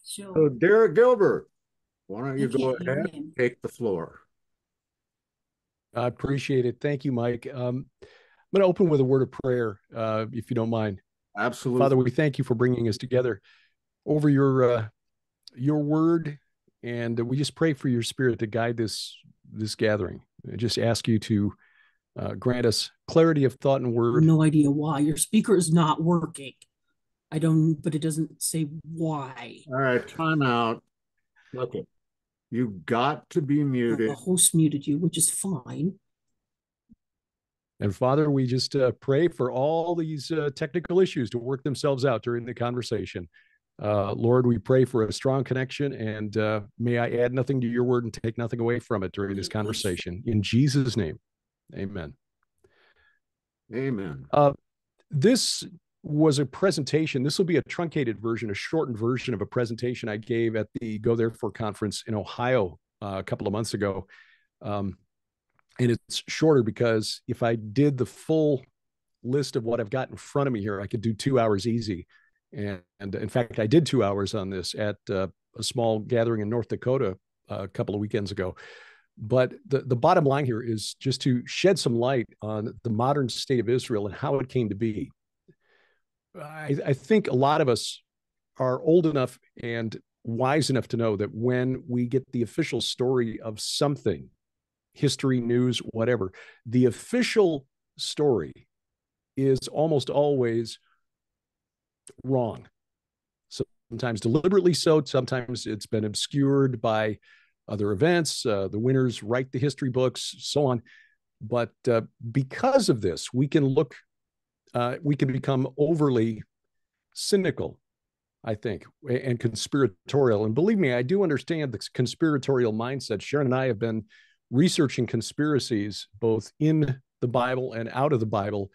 So So, Derek Gilbert, why don't I you go can't hear ahead him. and take the floor? I appreciate it. Thank you, Mike. I'm going to open with a word of prayer, if you don't mind. Father, Absolutely. we thank you for bringing us together over your word, and we just pray for your spirit to guide this gathering. I just ask you to grant us clarity of thought and word. No idea why. Your speaker is not working. I don't, but it doesn't say why. All right, time out. Okay. You got to be The muted. host muted you, which is fine. And Father, we just pray for all these technical issues to work themselves out during the conversation. Lord, we pray for a strong connection, and may I add nothing to your word and take nothing away from it during this Yes. conversation. In Jesus' name, amen. Amen. This was a presentation. This will be a truncated version, a shortened version of a presentation I gave at the Go Therefore conference in Ohio a couple of months ago. And it's shorter because if I did the full list of what I've got in front of me here, I could do 2 hours easy. And in fact, I did 2 hours on this at a small gathering in North Dakota a couple of weekends ago. But the bottom line here is just to shed some light on the modern state of Israel and how it came to be. I think a lot of us are old enough and wise enough to know that when we get the official story of something, history, news, whatever, the official story is almost always wrong. Sometimes deliberately so, sometimes it's been obscured by other events. The winners write the history books, so on. But because of this, we can become overly cynical, I think, and conspiratorial. And believe me, I do understand the conspiratorial mindset. Sharon and I have been researching conspiracies both in the Bible and out of the Bible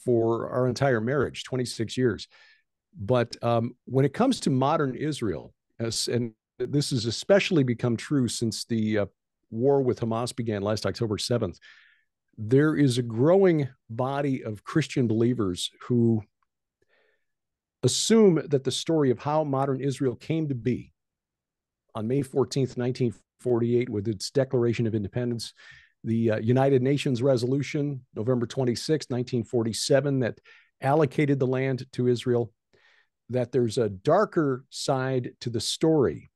for our entire marriage, 26 years. But when it comes to modern Israel, and this has especially become true since the war with Hamas began last October 7th, there is a growing body of Christian believers who assume that the story of how modern Israel came to be on May 14th, 1948, with its Declaration of Independence, the United Nations resolution, November 26, 1947, that allocated the land to Israel, that there's a darker side to the story,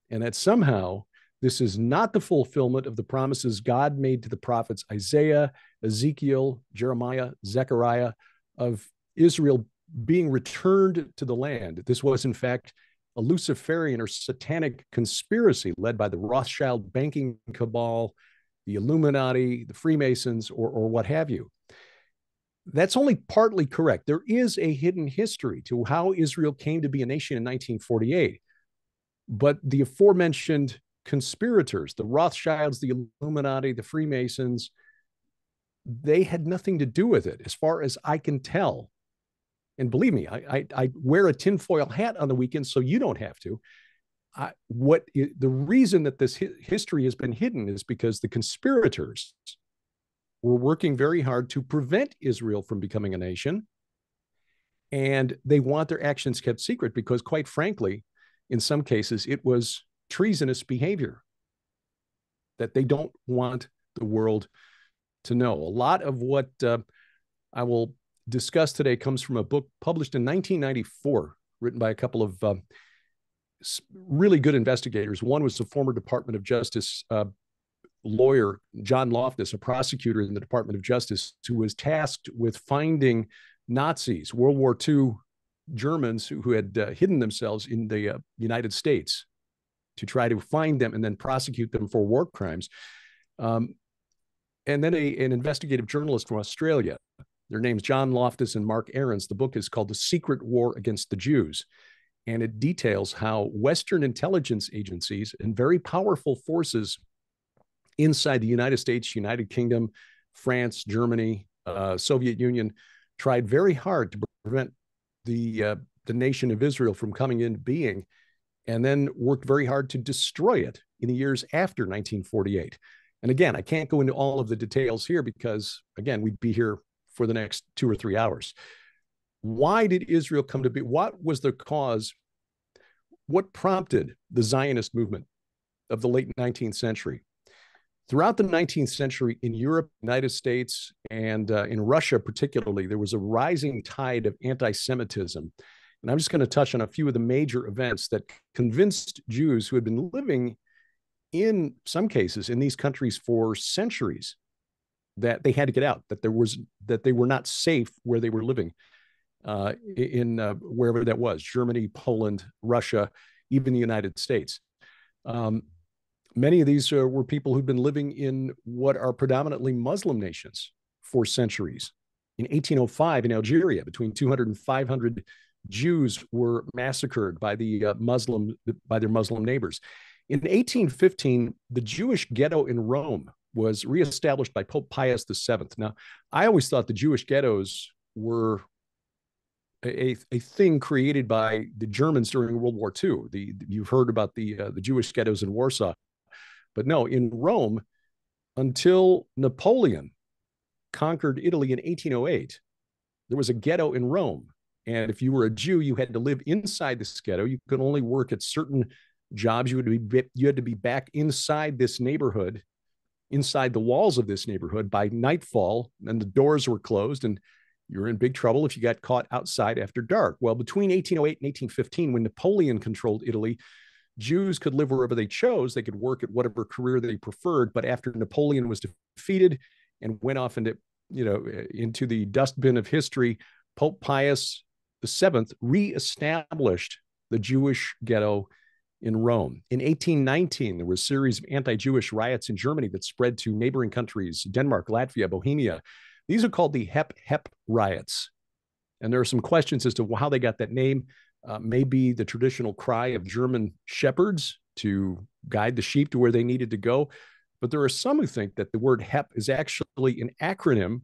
and that somehow this is not the fulfillment of the promises God made to the prophets Isaiah, Ezekiel, Jeremiah, Zechariah, of Israel being returned to the land. This was, in fact, a Luciferian or satanic conspiracy led by the Rothschild banking cabal, the Illuminati, the Freemasons, or what have you. That's only partly correct. There is a hidden history to how Israel came to be a nation in 1948. But the aforementioned conspirators, the Rothschilds, the Illuminati, the Freemasons, they had nothing to do with it, as far as I can tell. And believe me, I wear a tinfoil hat on the weekend, so you don't have to. The reason that this history has been hidden is because the conspirators were working very hard to prevent Israel from becoming a nation. And they want their actions kept secret because, quite frankly, in some cases, it was treasonous behavior that they don't want the world to know. A lot of what I will discuss today comes from a book published in 1994, written by a couple of really good investigators. One was the former Department of Justice lawyer, John Loftus, a prosecutor in the Department of Justice, who was tasked with finding Nazis, World War II Germans who had hidden themselves in the United States, to try to find them and then prosecute them for war crimes. And then an investigative journalist from Australia. Their names John Loftus and Mark Ahrens. The book is called The Secret War Against the Jews. And it details how Western intelligence agencies and very powerful forces inside the United States, United Kingdom, France, Germany, Soviet Union tried very hard to prevent the nation of Israel from coming into being, and then worked very hard to destroy it in the years after 1948. And again, I can't go into all of the details here because, again, we'd be here for the next 2 or 3 hours. Why did Israel come to be? What was the cause? what prompted the Zionist movement of the late 19th century? Throughout the 19th century in Europe, United States, and in Russia particularly, there was a rising tide of anti-Semitism. And I'm just going to touch on a few of the major events that convinced Jews who had been living in some cases in these countries for centuries that they had to get out, that they were not safe where they were living, in wherever that was, Germany, Poland, Russia, even the United States. Many of these were people who'd been living in what are predominantly Muslim nations for centuries. In 1805 in Algeria, between 200 and 500 Jews were massacred by their Muslim neighbors. In 1815, the Jewish ghetto in Rome was reestablished by Pope Pius VII. Now, I always thought the Jewish ghettos were a thing created by the Germans during World War II. You've heard about the Jewish ghettos in Warsaw. But no, in Rome, until Napoleon conquered Italy in 1808, there was a ghetto in Rome. And if you were a Jew, you had to live inside this ghetto. You could only work at certain jobs. You had to be back inside this neighborhood, inside the walls of this neighborhood by nightfall, and the doors were closed, and you're in big trouble if you got caught outside after dark. Well, between 1808 and 1815, when Napoleon controlled Italy, Jews could live wherever they chose. They could work at whatever career they preferred. But after Napoleon was defeated and went off into the dustbin of history, Pope Pius VII reestablished the Jewish ghetto in Rome. In 1819, there was a series of anti-Jewish riots in Germany that spread to neighboring countries, Denmark, Latvia, Bohemia. These are called the Hep riots. And there are some questions as to how they got that name. Maybe the traditional cry of German shepherds to guide the sheep to where they needed to go. But there are some who think that the word Hep is actually an acronym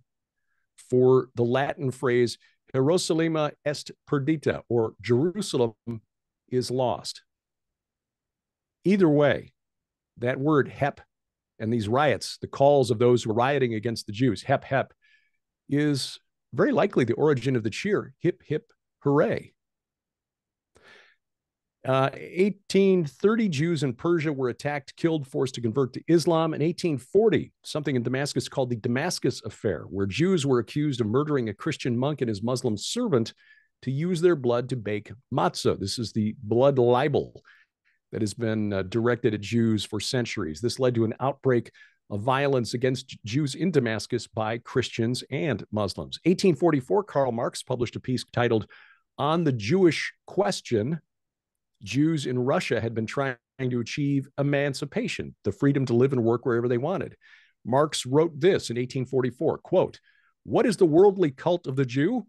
for the Latin phrase Hierusalima est perdita, or Jerusalem is lost. Either way, that word Hep and these riots, the calls of those who are rioting against the Jews, Hep, Hep, is very likely the origin of the cheer, hip, hip, hooray. 1830, Jews in Persia were attacked, killed, forced to convert to Islam. In 1840, something in Damascus called the Damascus Affair, where Jews were accused of murdering a Christian monk and his Muslim servant to use their blood to bake matzah. This is the blood libel that has been directed at Jews for centuries. This led to an outbreak of violence against Jews in Damascus by Christians and Muslims. 1844, Karl Marx published a piece titled On the Jewish Question. Jews in Russia had been trying to achieve emancipation, the freedom to live and work wherever they wanted. Marx wrote this in 1844, quote, "What is the worldly cult of the Jew?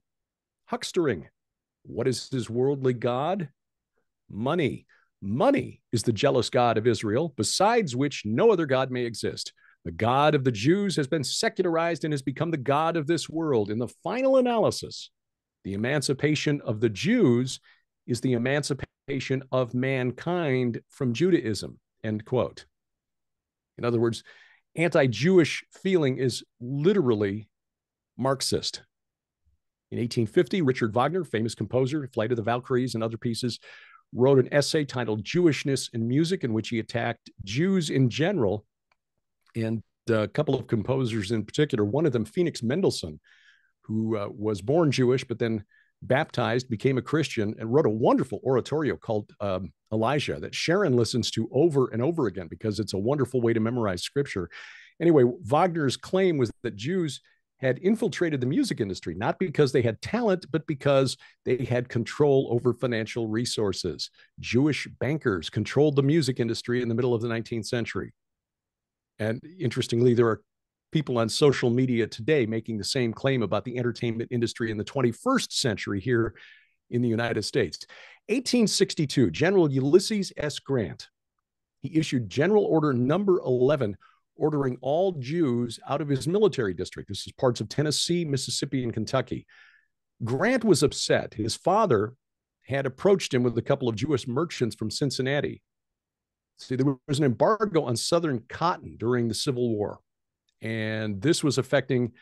Huckstering. What is his worldly god? Money. Money is the jealous god of Israel, besides which no other god may exist. The God of the Jews has been secularized and has become the God of this world. In the final analysis, the emancipation of the Jews is the emancipation of mankind from Judaism," end quote. In other words, anti-Jewish feeling is literally Marxist. In 1850, Richard Wagner, famous composer, Flight of the Valkyries and other pieces, wrote an essay titled Jewishness in Music, in which he attacked Jews in general and a couple of composers in particular, one of them, Felix Mendelssohn, who was born Jewish, but then baptized, became a Christian, and wrote a wonderful oratorio called Elijah that Sharon listens to over and over again because it's a wonderful way to memorize scripture. Anyway, Wagner's claim was that Jews had infiltrated the music industry, not because they had talent, but because they had control over financial resources. Jewish bankers controlled the music industry in the middle of the 19th century. And interestingly, there are people on social media today making the same claim about the entertainment industry in the 21st century here in the United States. 1862, General Ulysses S. Grant, he issued General Order Number 11, ordering all Jews out of his military district. This is parts of Tennessee, Mississippi, and Kentucky. Grant was upset. His father had approached him with a couple of Jewish merchants from Cincinnati. See, there was an embargo on Southern cotton during the Civil War. And this was affecting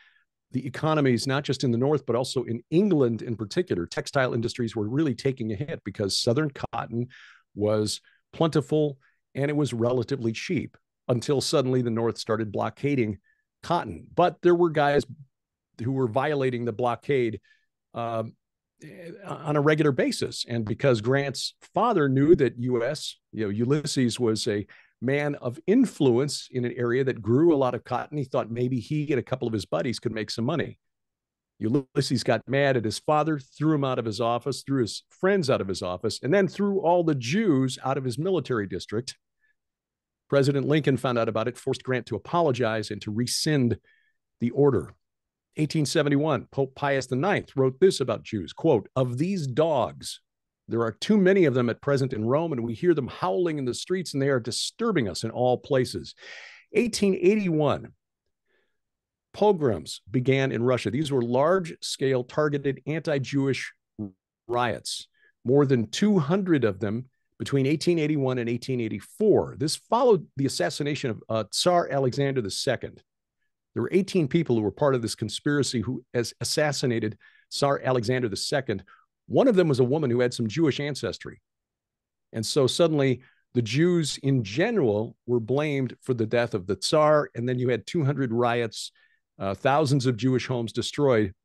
the economies, not just in the North, but also in England in particular. Textile industries were really taking a hit because Southern cotton was plentiful and it was relatively cheap until suddenly the North started blockading cotton. But there were guys who were violating the blockade on a regular basis. And because Grant's father knew that Ulysses was a man of influence in an area that grew a lot of cotton, he thought maybe he and a couple of his buddies could make some money. Ulysses got mad at his father, threw him out of his office, threw his friends out of his office, and then threw all the Jews out of his military district. President Lincoln found out about it, forced Grant to apologize and to rescind the order. 1871, Pope Pius IX wrote this about Jews, quote, "Of these dogs, there are too many of them at present in Rome, and we hear them howling in the streets, and they are disturbing us in all places." 1881, pogroms began in Russia. These were large-scale targeted anti-Jewish riots, more than 200 of them between 1881 and 1884. This followed the assassination of Tsar Alexander II. There were 18 people who were part of this conspiracy who assassinated Tsar Alexander II. One of them was a woman who had some Jewish ancestry. And so suddenly the Jews in general were blamed for the death of the Tsar. And then you had 200 riots, thousands of Jewish homes destroyed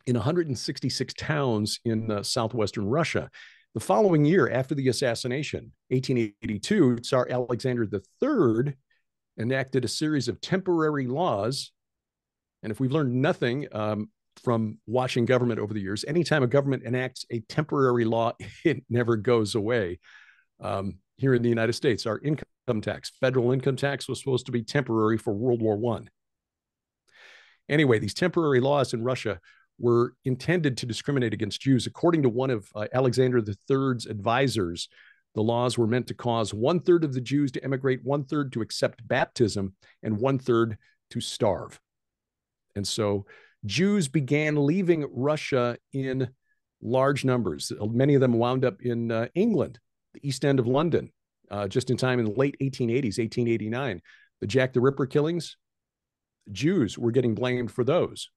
in 166 towns in southwestern Russia. The following year, after the assassination, 1882, Tsar Alexander III enacted a series of temporary laws. And if we've learned nothing from watching government over the years, anytime a government enacts a temporary law, it never goes away. Here in the United States, our income tax, federal income tax, was supposed to be temporary for World War I. Anyway, these temporary laws in Russia were intended to discriminate against Jews. According to one of Alexander III's advisors, the laws were meant to cause 1/3 of the Jews to emigrate, 1/3 to accept baptism, and 1/3 to starve. And so Jews began leaving Russia in large numbers. Many of them wound up in England, the East End of London, just in time in the late 1880s, 1889. The Jack the Ripper killings, Jews were getting blamed for those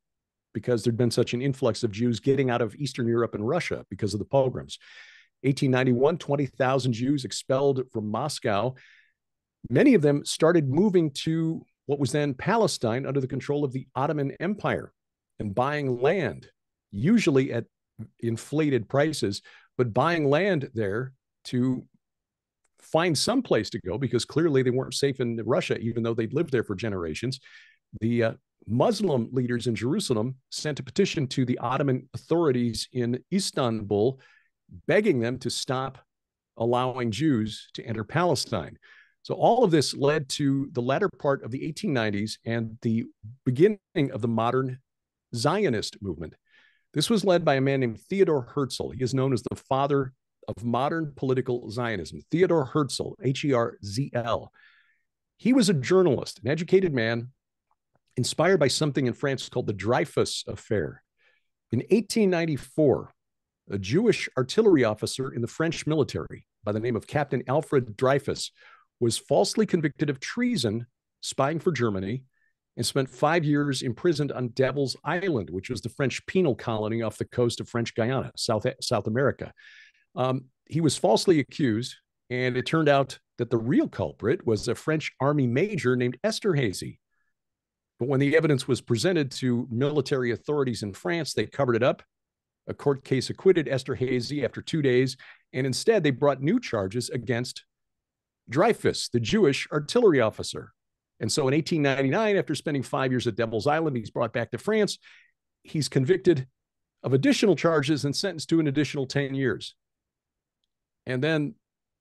because there'd been such an influx of Jews getting out of Eastern Europe and Russia because of the pogroms. 1891, 20,000 Jews expelled from Moscow. Many of them started moving to what was then Palestine under the control of the Ottoman Empire and buying land, usually at inflated prices, but buying land there to find some place to go because clearly they weren't safe in Russia, even though they'd lived there for generations. The Muslim leaders in Jerusalem sent a petition to the Ottoman authorities in Istanbul, begging them to stop allowing Jews to enter Palestine. So all of this led to the latter part of the 1890s and the beginning of the modern Zionist movement. This was led by a man named Theodor Herzl. He is known as the father of modern political Zionism. Theodor Herzl, Herzl. He was a journalist, an educated man, inspired by something in France called the Dreyfus Affair. In 1894, a Jewish artillery officer in the French military by the name of Captain Alfred Dreyfus was falsely convicted of treason, spying for Germany, and spent 5 years imprisoned on Devil's Island, which was the French penal colony off the coast of French Guiana, South America. He was falsely accused, and it turned out that the real culprit was a French army major named Esterhazy. But when the evidence was presented to military authorities in France, they covered it up. A court case acquitted Esterhazy after 2 days, and instead they brought new charges against Dreyfus, the Jewish artillery officer. And so in 1899, after spending 5 years at Devil's Island, he's brought back to France. He's convicted of additional charges and sentenced to an additional 10 years. And then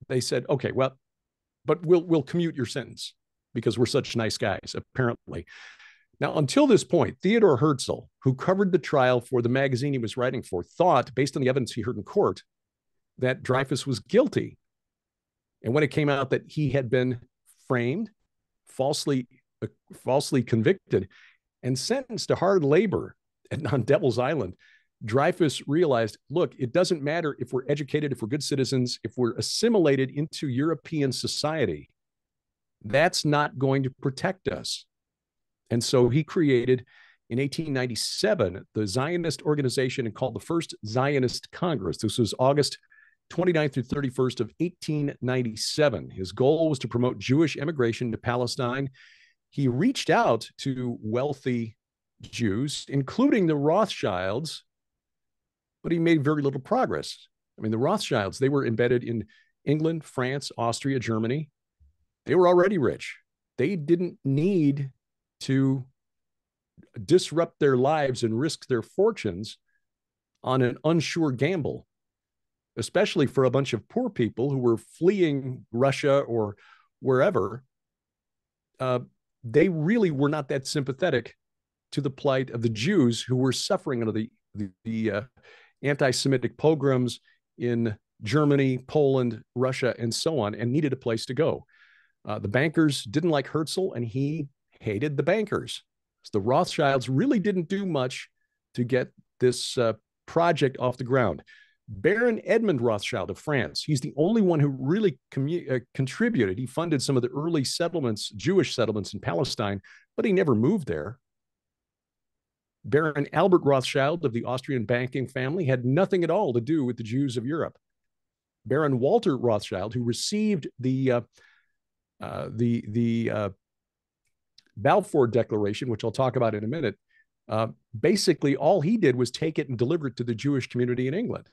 they said, okay, well, but we'll commute your sentence because we're such nice guys, apparently. Now, until this point, Theodor Herzl, who covered the trial for the magazine he was writing for, thought, based on the evidence he heard in court, that Dreyfus was guilty. And when it came out that he had been framed, falsely convicted, and sentenced to hard labor on Devil's Island, Dreyfus realized, look, it doesn't matter if we're educated, if we're good citizens, if we're assimilated into European society. That's not going to protect us. And so he created, in 1897, the Zionist organization and called the First Zionist Congress. This was August 29th through 31st of 1897. His goal was to promote Jewish immigration to Palestine. He reached out to wealthy Jews, including the Rothschilds, but he made very little progress. I mean, the Rothschilds, they were embedded in England, France, Austria, Germany. They were already rich. They didn't need to disrupt their lives and risk their fortunes on an unsure gamble, especially for a bunch of poor people who were fleeing Russia or wherever. They really were not that sympathetic to the plight of the Jews who were suffering under the anti-Semitic pogroms in Germany, Poland, Russia, and so on, and needed a place to go. The bankers didn't like Herzl, and he hated the bankers. So the Rothschilds really didn't do much to get this project off the ground. Baron Edmund Rothschild of France, he's the only one who really contributed. He funded some of the early settlements, Jewish settlements in Palestine, but he never moved there. Baron Albert Rothschild of the Austrian banking family had nothing at all to do with the Jews of Europe. Baron Walter Rothschild, who received the Balfour Declaration, which I'll talk about in a minute, basically all he did was take it and deliver it to the Jewish community in England.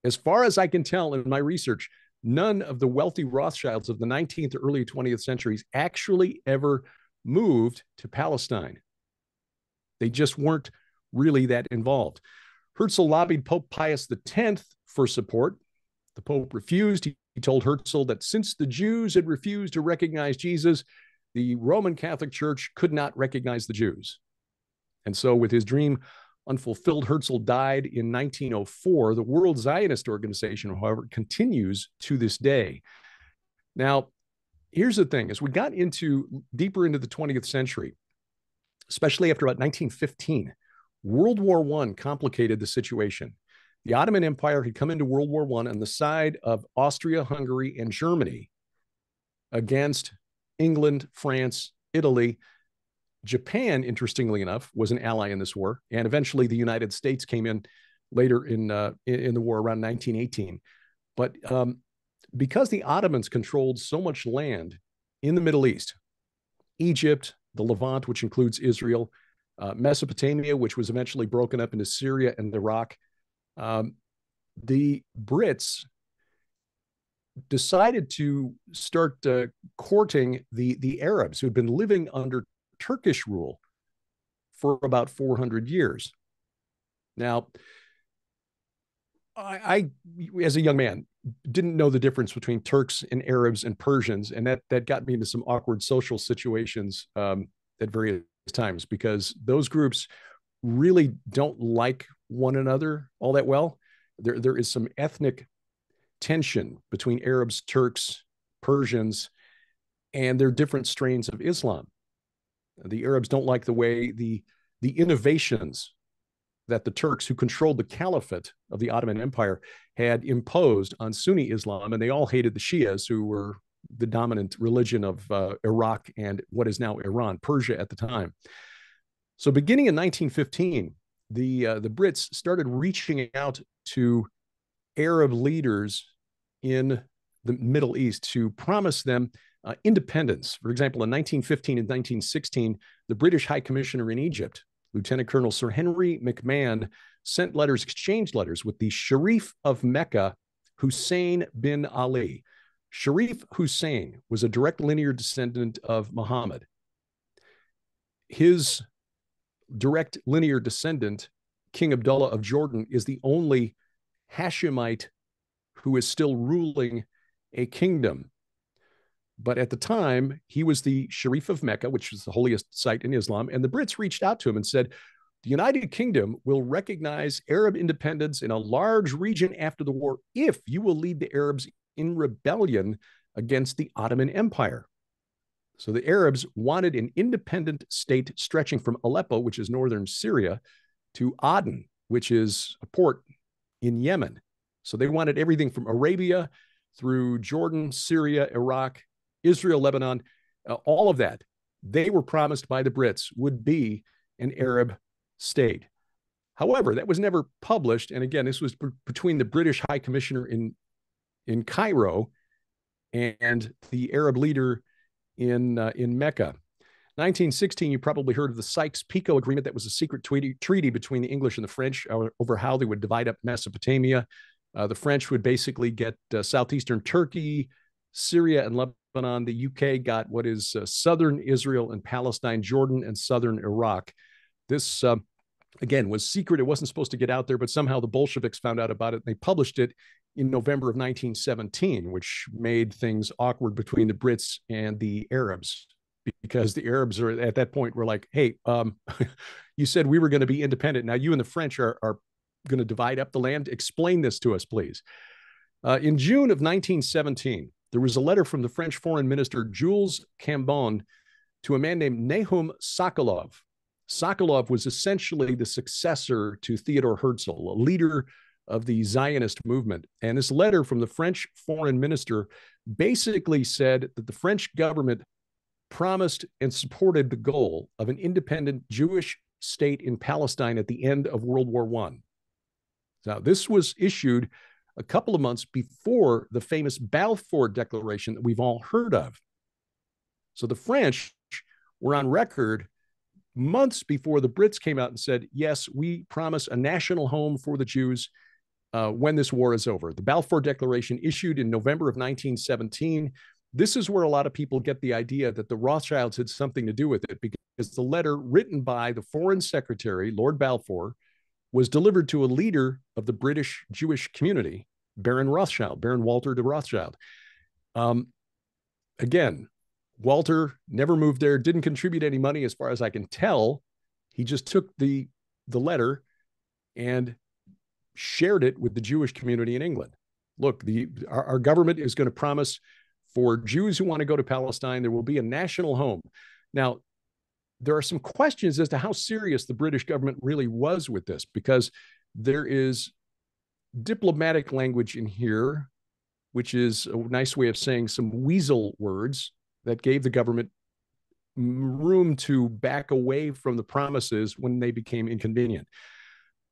As far as I can tell in my research, none of the wealthy Rothschilds of the 19th or early 20th centuries actually ever moved to Palestine. They just weren't really that involved. Herzl lobbied Pope Pius X for support. The Pope refused. He told Herzl that since the Jews had refused to recognize Jesus, the Roman Catholic Church could not recognize the Jews. And so with his dream unfulfilled, Herzl died in 1904. The World Zionist Organization, however, continues to this day. Now, here's the thing. As we got deeper into the 20th century, especially after about 1915, World War I complicated the situation. The Ottoman Empire had come into World War I on the side of Austria, Hungary, and Germany against England, France, Italy. Japan, interestingly enough, was an ally in this war, and eventually the United States came in later in the war around 1918. But because the Ottomans controlled so much land in the Middle East, Egypt, the Levant, which includes Israel, Mesopotamia, which was eventually broken up into Syria and Iraq, the Brits decided to start courting the Arabs who had been living under Turkish rule for about 400 years. Now, I as a young man, didn't know the difference between Turks and Arabs and Persians, and that got me into some awkward social situations at various times, because those groups really don't like one another all that well. There is some ethnic tension between Arabs, Turks, Persians, and they're different strains of Islam. The Arabs don't like the way the innovations that the Turks, who controlled the caliphate of the Ottoman Empire, had imposed on Sunni Islam, and they all hated the Shias, who were the dominant religion of Iraq and what is now Iran, Persia at the time. So beginning in 1915, the Brits started reaching out to Arab leaders in the Middle East to promise them independence. For example, in 1915 and 1916, the British High Commissioner in Egypt, Lieutenant Colonel Sir Henry McMahon, sent letters, exchanged letters with the Sharif of Mecca, Hussein bin Ali. Sharif Hussein was a direct linear descendant of Muhammad. His direct linear descendant, King Abdullah of Jordan, is the only Hashemite who is still ruling a kingdom. But at the time, he was the Sharif of Mecca, which is the holiest site in Islam. And the Brits reached out to him and said, the United Kingdom will recognize Arab independence in a large region after the war if you will lead the Arabs in rebellion against the Ottoman Empire. So the Arabs wanted an independent state stretching from Aleppo, which is northern Syria, to Aden, which is a port in Yemen. So they wanted everything from Arabia through Jordan, Syria, Iraq, Israel, Lebanon, all of that. They were promised by the Brits would be an Arab state. However, that was never published. And again, this was between the British High Commissioner in in Cairo and the Arab leader in Mecca. 1916, you probably heard of the Sykes-Picot Agreement. That was a secret treaty between the English and the French over how they would divide up Mesopotamia. The French would basically get southeastern Turkey, Syria, and Lebanon. The UK got what is southern Israel and Palestine, Jordan, and southern Iraq. This, again, was secret. It wasn't supposed to get out there, but somehow the Bolsheviks found out about it. And they published it in November of 1917, which made things awkward between the Brits and the Arabs, because the Arabs are at that point were like, hey, you said we were going to be independent. Now you and the French are going to divide up the land. Explain this to us, please. In June of 1917, there was a letter from the French foreign minister, Jules Cambon, to a man named Nahum Sokolov. Sokolov was essentially the successor to Theodor Herzl, a leader of the Zionist movement. And this letter from the French foreign minister basically said that the French government promised and supported the goal of an independent Jewish state in Palestine at the end of World War I. Now, this was issued a couple of months before the famous Balfour Declaration that we've all heard of. So the French were on record months before the Brits came out and said, yes, we promise a national home for the Jews when this war is over. The Balfour Declaration, issued in November of 1917. This is where a lot of people get the idea that the Rothschilds had something to do with it, because the letter written by the Foreign Secretary, Lord Balfour, was delivered to a leader of the British Jewish community, Baron Rothschild, Baron Walter de Rothschild. Again, Walter never moved there, didn't contribute any money as far as I can tell. He just took the letter and shared it with the Jewish community in England. Look, our government is going to promise for Jews who want to go to Palestine, there will be a national home. Now, there are some questions as to how serious the British government really was with this, because there is diplomatic language in here, which is a nice way of saying some weasel words that gave the government room to back away from the promises when they became inconvenient.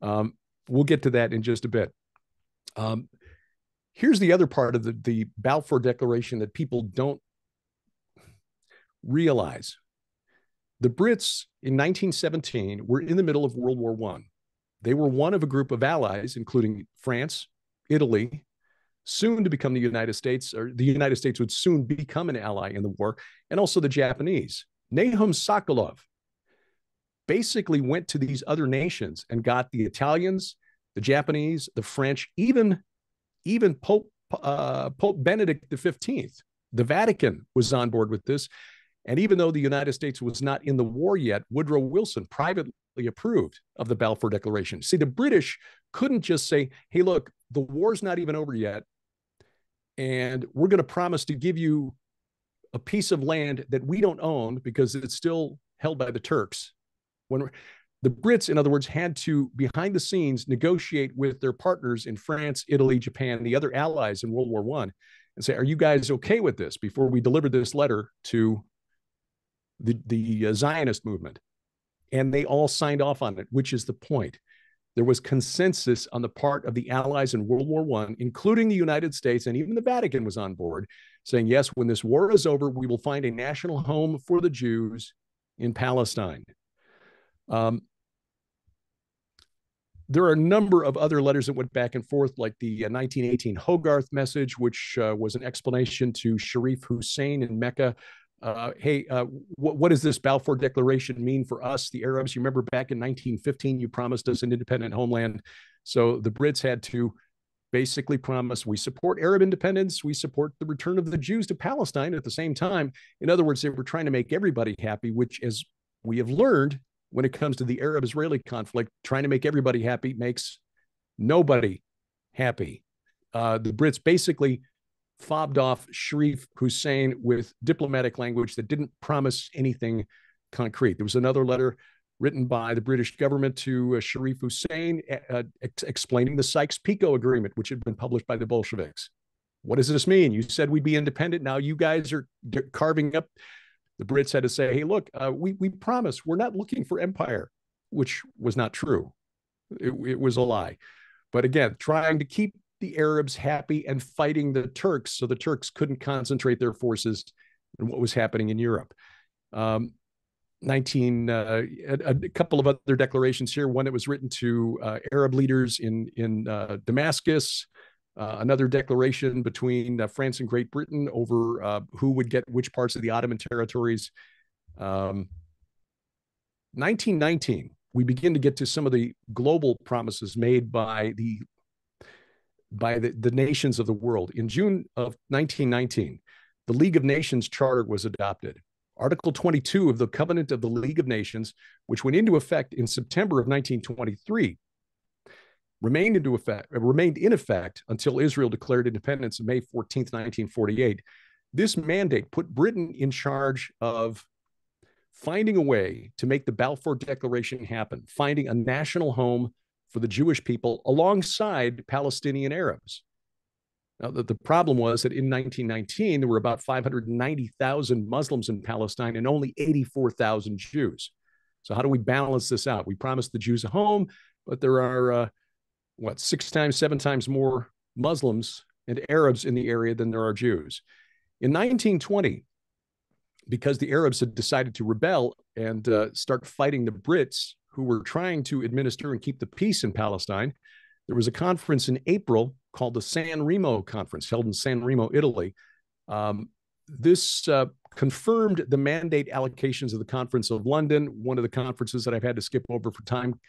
We'll get to that in just a bit. Here's the other part of the Balfour Declaration that people don't realize. The Brits in 1917 were in the middle of World War I. They were one of a group of allies, including France, Italy, soon to become the United States, or the United States would soon become an ally in the war, and also the Japanese. Nahum Sokolov basically went to these other nations and got the Italians, the Japanese, the French, even Pope Benedict XV. The Vatican was on board with this. And even though the United States was not in the war yet, Woodrow Wilson privately approved of the Balfour Declaration. See, the British couldn't just say, hey, look, the war's not even over yet, and we're going to promise to give you a piece of land that we don't own because it's still held by the Turks. When the Brits, in other words, had to, behind the scenes, negotiate with their partners in France, Italy, Japan, the other allies in World War I, and say, are you guys okay with this, before we deliver this letter to the Zionist movement? And they all signed off on it, which is the point. There was consensus on the part of the allies in World War I, including the United States, and even the Vatican was on board, saying, yes, when this war is over, we will find a national home for the Jews in Palestine. There are a number of other letters that went back and forth, like the 1918 Hogarth message, which was an explanation to Sharif Hussein in Mecca. Hey, what does this Balfour Declaration mean for us, the Arabs? You remember back in 1915, you promised us an independent homeland. So the Brits had to basically promise, we support Arab independence, we support the return of the Jews to Palestine at the same time. In other words, they were trying to make everybody happy, which, as we have learned, when it comes to the Arab-Israeli conflict, trying to make everybody happy makes nobody happy. The Brits basically fobbed off Sharif Hussein with diplomatic language that didn't promise anything concrete. There was another letter written by the British government to Sharif Hussein explaining the Sykes-Picot Agreement, which had been published by the Bolsheviks. What does this mean? You said we'd be independent. Now you guys are carving up. The Brits had to say, hey, look, we promise we're not looking for empire, which was not true. It was a lie. But again, trying to keep the Arabs happy and fighting the Turks, so the Turks couldn't concentrate their forces on what was happening in Europe. A couple of other declarations here. One that was written to Arab leaders in Damascus. Another declaration between France and Great Britain over who would get which parts of the Ottoman territories. 1919, we begin to get to some of the global promises made by the nations of the world. In June of 1919, the League of Nations Charter was adopted. Article 22 of the Covenant of the League of Nations, which went into effect in September of 1923, remained in effect until Israel declared independence on May 14th, 1948. This mandate put Britain in charge of finding a way to make the Balfour Declaration happen, finding a national home for the Jewish people alongside Palestinian Arabs. Now, the problem was that in 1919, there were about 590,000 Muslims in Palestine and only 84,000 Jews. So how do we balance this out? We promised the Jews a home, but there are, 7 times more Muslims and Arabs in the area than there are Jews. In 1920, because the Arabs had decided to rebel and start fighting the Brits, who were trying to administer and keep the peace in Palestine, there was a conference in April called the San Remo Conference, held in San Remo, Italy. This confirmed the mandate allocations of the Conference of London, one of the conferences that I've had to skip over for time,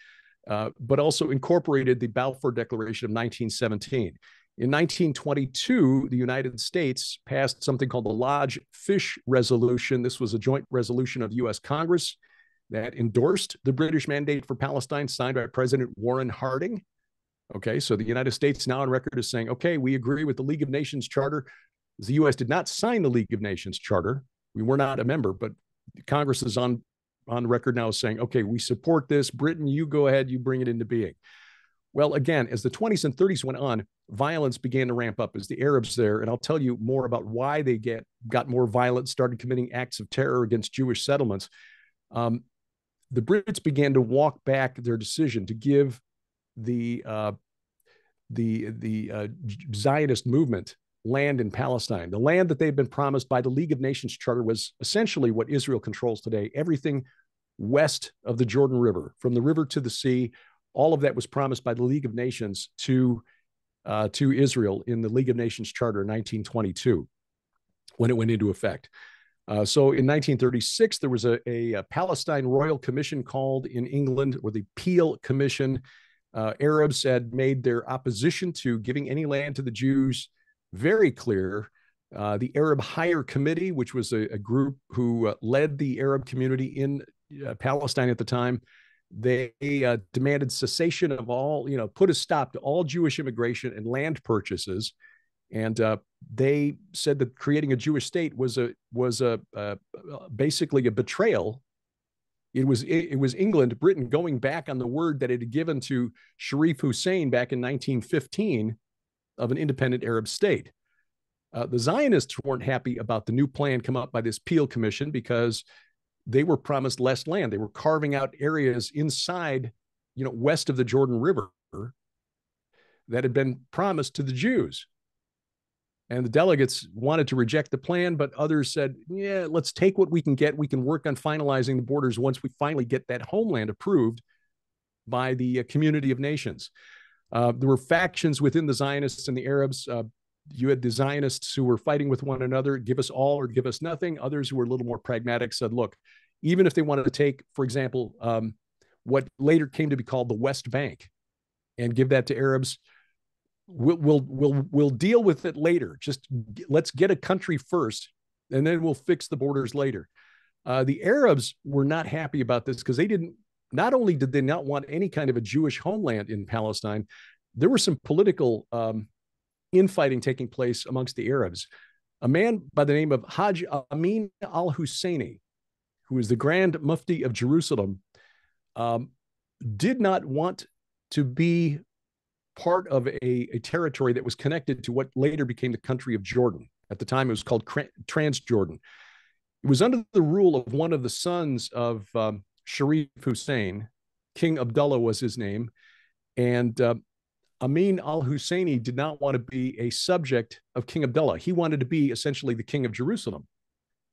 but also incorporated the Balfour Declaration of 1917. In 1922, the United States passed something called the Lodge-Fish Resolution. This was a joint resolution of the U.S. Congress that endorsed the British mandate for Palestine, signed by President Warren Harding. Okay, so the United States now on record is saying, okay, we agree with the League of Nations Charter. The U.S. did not sign the League of Nations Charter. We were not a member, but Congress is on record now saying, okay, we support this. Britain, you go ahead, you bring it into being. Well, again, as the 20s and 30s went on, violence began to ramp up as the Arabs there, and I'll tell you more about why they got more violent, started committing acts of terror against Jewish settlements. The Brits began to walk back their decision to give the Zionist movement land in Palestine. The land that they've been promised by the League of Nations Charter was essentially what Israel controls today. Everything west of the Jordan River, from the river to the sea, all of that was promised by the League of Nations to Israel in the League of Nations Charter in 1922 when it went into effect. So in 1936, there was a Palestine Royal Commission called in England, or the Peel Commission. Arabs had made their opposition to giving any land to the Jews very clear. The Arab Higher Committee, which was a group who led the Arab community in Palestine at the time, they demanded cessation of all, put a stop to all Jewish immigration and land purchases. And they said that creating a Jewish state was basically a betrayal. It was England, Britain, going back on the word that it had given to Sharif Hussein back in 1915 of an independent Arab state. The Zionists weren't happy about the new plan come up by this Peel Commission because they were promised less land. They were carving out areas inside, west of the Jordan River that had been promised to the Jews. And the delegates wanted to reject the plan, but others said, yeah, let's take what we can get. We can work on finalizing the borders once we finally get that homeland approved by the community of nations. There were factions within the Zionists and the Arabs. You had the Zionists who were fighting with one another, give us all or give us nothing. Others who were a little more pragmatic said, look, even if they wanted to take, for example, what later came to be called the West Bank and give that to Arabs, we'll deal with it later. Just let's get a country first, and then we'll fix the borders later. The Arabs were not happy about this because not only did they not want any kind of a Jewish homeland in Palestine, there were some political infighting taking place amongst the Arabs. A man by the name of Hajj Amin al-Husseini, who is the Grand Mufti of Jerusalem, did not want to be part of a territory that was connected to what later became the country of Jordan. At the time, it was called Transjordan. It was under the rule of one of the sons of Sharif Hussein. King Abdullah was his name. And Amin al-Husseini did not want to be a subject of King Abdullah. He wanted to be essentially the king of Jerusalem.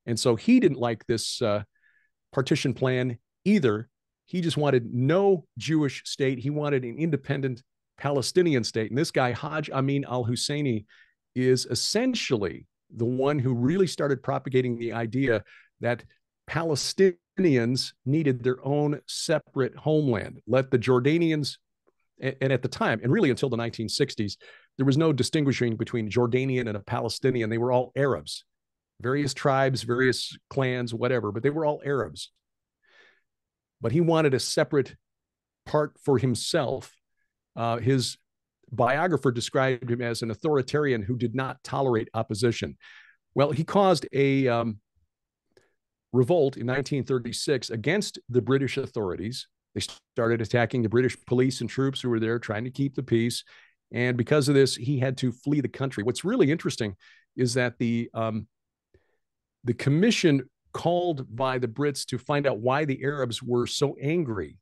And so he didn't like this partition plan either. He just wanted no Jewish state. He wanted an independent Palestinian state. And this guy, Hajj Amin al-Husseini, is essentially the one who really started propagating the idea that Palestinians needed their own separate homeland. Let the Jordanians, and at the time, and really until the 1960s, there was no distinguishing between Jordanian and a Palestinian. They were all Arabs, various tribes, various clans, whatever, but they were all Arabs. But he wanted a separate part for himself. His biographer described him as an authoritarian who did not tolerate opposition. Well, he caused a revolt in 1936 against the British authorities. They started attacking the British police and troops who were there trying to keep the peace. And because of this, he had to flee the country. What's really interesting is that the commission called by the Brits to find out why the Arabs were so angry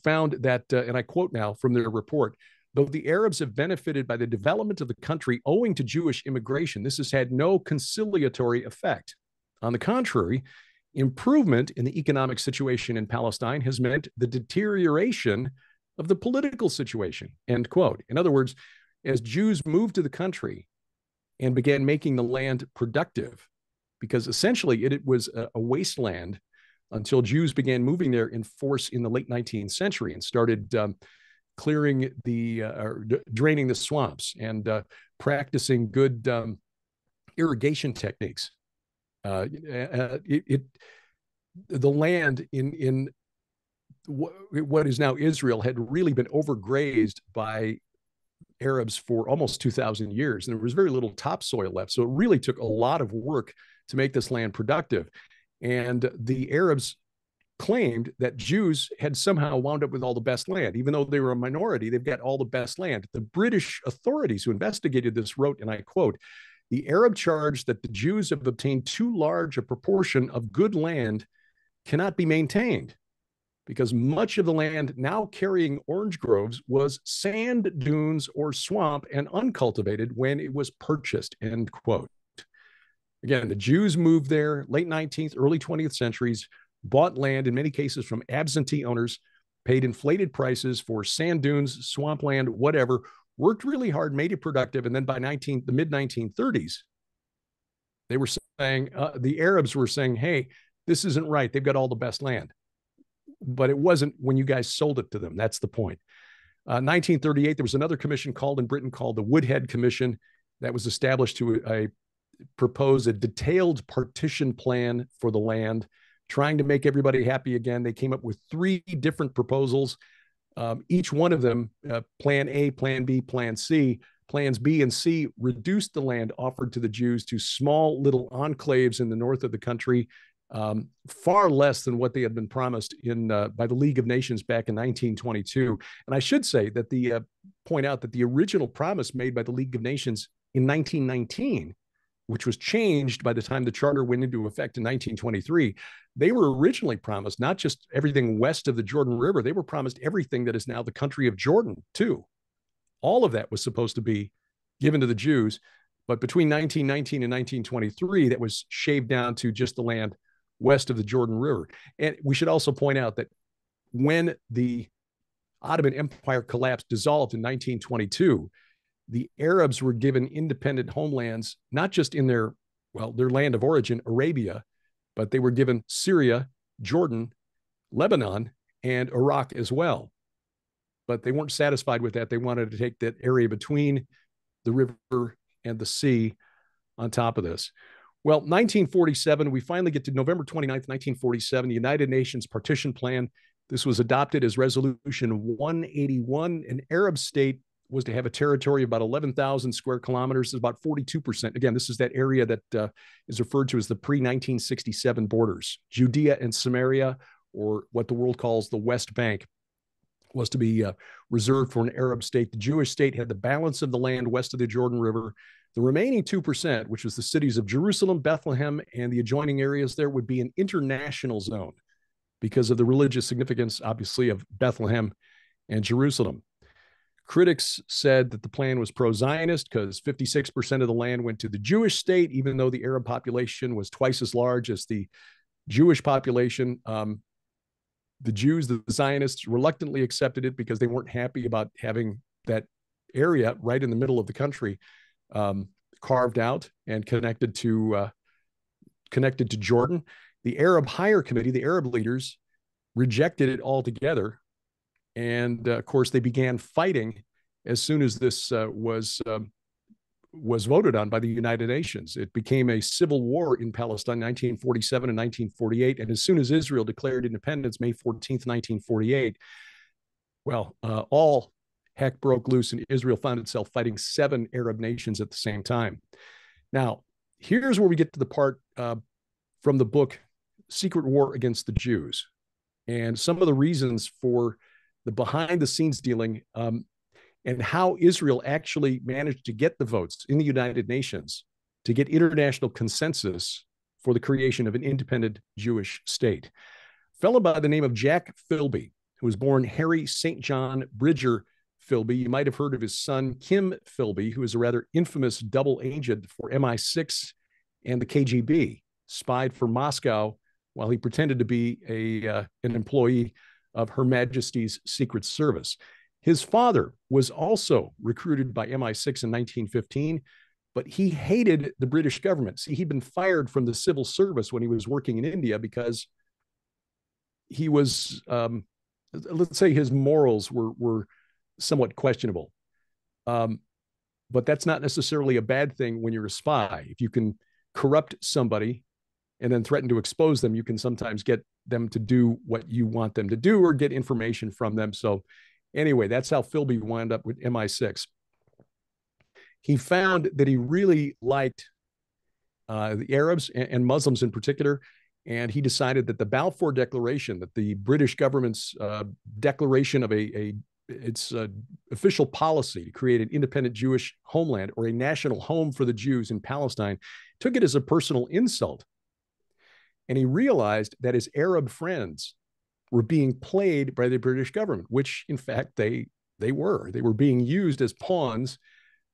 found that, and I quote now from their report, though the Arabs have benefited by the development of the country owing to Jewish immigration, this has had no conciliatory effect. On the contrary, improvement in the economic situation in Palestine has meant the deterioration of the political situation, end quote. In other words, as Jews moved to the country and began making the land productive, because essentially it was a wasteland until Jews began moving there in force in the late 19th century and started clearing draining the swamps and practicing good irrigation techniques. The land in what is now Israel had really been overgrazed by Arabs for almost 2,000 years, and there was very little topsoil left. So it really took a lot of work to make this land productive. And the Arabs claimed that Jews had somehow wound up with all the best land. Even though they were a minority, they've got all the best land. The British authorities who investigated this wrote, and I quote, "The Arab charge that the Jews have obtained too large a proportion of good land cannot be maintained, because much of the land now carrying orange groves was sand dunes or swamp and uncultivated when it was purchased," end quote. Again, the Jews moved there late 19th, early 20th centuries, bought land in many cases from absentee owners, paid inflated prices for sand dunes, swampland, whatever, worked really hard, made it productive. And then by the mid 1930s, they were saying, the Arabs were saying, hey, this isn't right. They've got all the best land. But it wasn't when you guys sold it to them. That's the point. 1938, there was another commission called in Britain called the Woodhead Commission that was established to propose a detailed partition plan for the land, trying to make everybody happy again. They came up with 3 different proposals. Each one of them, Plan A, Plan B, Plan C, Plans B and C reduced the land offered to the Jews to small little enclaves in the north of the country, far less than what they had been promised by the League of Nations back in 1922. And I should say that point out that the original promise made by the League of Nations in 1919, which was changed by the time the charter went into effect in 1923, they were originally promised not just everything west of the Jordan River, they were promised everything that is now the country of Jordan, too. All of that was supposed to be given to the Jews, but between 1919 and 1923, that was shaved down to just the land west of the Jordan River. And we should also point out that when the Ottoman Empire collapsed, dissolved in 1922, the Arabs were given independent homelands, not just in their land of origin, Arabia, but they were given Syria, Jordan, Lebanon, and Iraq as well. But they weren't satisfied with that. They wanted to take that area between the river and the sea on top of this. Well, 1947, we finally get to November 29th, 1947, the United Nations Partition Plan. This was adopted as Resolution 181. An Arab state was to have a territory of about 11,000 square kilometers, about 42%. Again, this is that area that is referred to as the pre-1967 borders. Judea and Samaria, or what the world calls the West Bank, was to be reserved for an Arab state. The Jewish state had the balance of the land west of the Jordan River. The remaining 2%, which was the cities of Jerusalem, Bethlehem, and the adjoining areas there, would be an international zone because of the religious significance, obviously, of Bethlehem and Jerusalem. Critics said that the plan was pro-Zionist because 56% of the land went to the Jewish state, even though the Arab population was twice as large as the Jewish population. The Jews, the Zionists, reluctantly accepted it because they weren't happy about having that area right in the middle of the country carved out and connected to Jordan. The Arab Higher Committee, the Arab leaders, rejected it altogether. And of course, they began fighting as soon as this was voted on by the United Nations. It became a civil war in Palestine, 1947 and 1948. And as soon as Israel declared independence, May 14th, 1948, well, all heck broke loose, and Israel found itself fighting 7 Arab nations at the same time. Now, here's where we get to the part from the book, Secret War Against the Jews, and some of the reasons for the behind the scenes dealing and how Israel actually managed to get the votes in the United Nations to get international consensus for the creation of an independent Jewish state. A fellow by the name of Jack Philby, who was born Harry St. John Bridger Philby. You might have heard of his son, Kim Philby, who is a rather infamous double agent for MI6 and the KGB, spied for Moscow while he pretended to be an employee of Her Majesty's Secret Service. His father was also recruited by MI6 in 1915, but he hated the British government. See, he'd been fired from the civil service when he was working in India because he was, let's say his morals were somewhat questionable. But that's not necessarily a bad thing when you're a spy. If you can corrupt somebody and then threaten to expose them, you can sometimes get them to do what you want them to do or get information from them. So anyway, that's how Philby wound up with MI6. He found that he really liked the Arabs and Muslims in particular, and he decided that the Balfour Declaration, that the British government's declaration of its official policy to create an independent Jewish homeland or a national home for the Jews in Palestine, took it as a personal insult. And he realized that his Arab friends were being played by the British government, which in fact they were. They were being used as pawns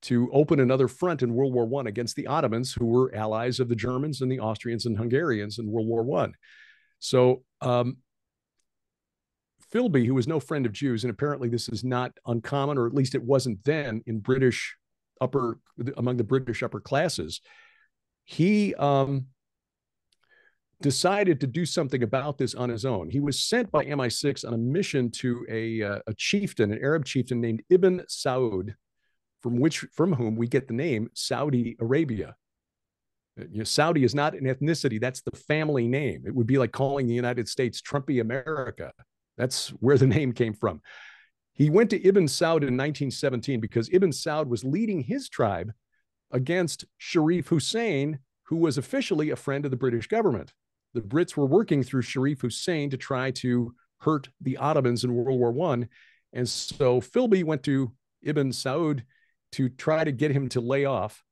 to open another front in World War I against the Ottomans, who were allies of the Germans and the Austrians and Hungarians in World War I. So Philby, who was no friend of Jews, and apparently this is not uncommon, or at least it wasn't then in among the British upper classes, he decided to do something about this on his own. He was sent by MI6 on a mission to a chieftain, an Arab chieftain named Ibn Saud, from whom we get the name Saudi Arabia. Saudi is not an ethnicity, that's the family name. It would be like calling the United States Trumpy America. That's where the name came from. He went to Ibn Saud in 1917 because Ibn Saud was leading his tribe against Sharif Hussein, who was officially a friend of the British government. The Brits were working through Sharif Hussein to try to hurt the Ottomans in World War I. And so Philby went to Ibn Saud to try to get him to lay off.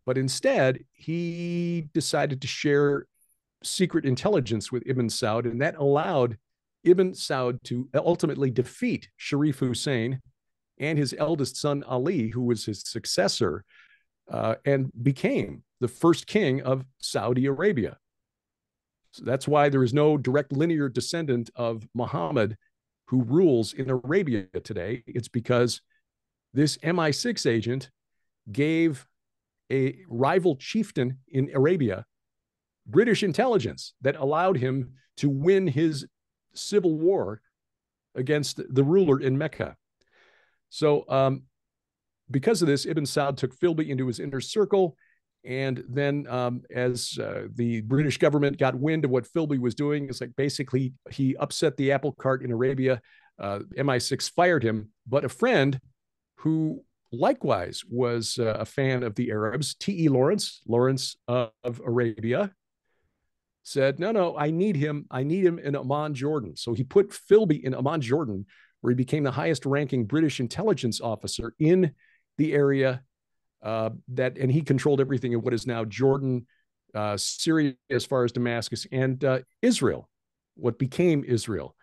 But instead, he decided to share secret intelligence with Ibn Saud, and that allowed Ibn Saud to ultimately defeat Sharif Hussein and his eldest son, Ali, who was his successor, and became the first king of Saudi Arabia. So that's why there is no direct linear descendant of Muhammad who rules in Arabia today. It's because this MI6 agent gave a rival chieftain in Arabia British intelligence that allowed him to win his civil war against the ruler in Mecca. So because of this, Ibn Saud took Philby into his inner circle. And then as the British government got wind of what Philby was doing, it's like basically he upset the apple cart in Arabia. MI6 fired him, but a friend who likewise was a fan of the Arabs, T.E. Lawrence of Arabia, said, no, I need him in Amman, Jordan. So he put Philby in Amman, Jordan, where he became the highest ranking British intelligence officer in the area and he controlled everything in what is now Jordan, Syria, as far as Damascus, and Israel, what became Israel.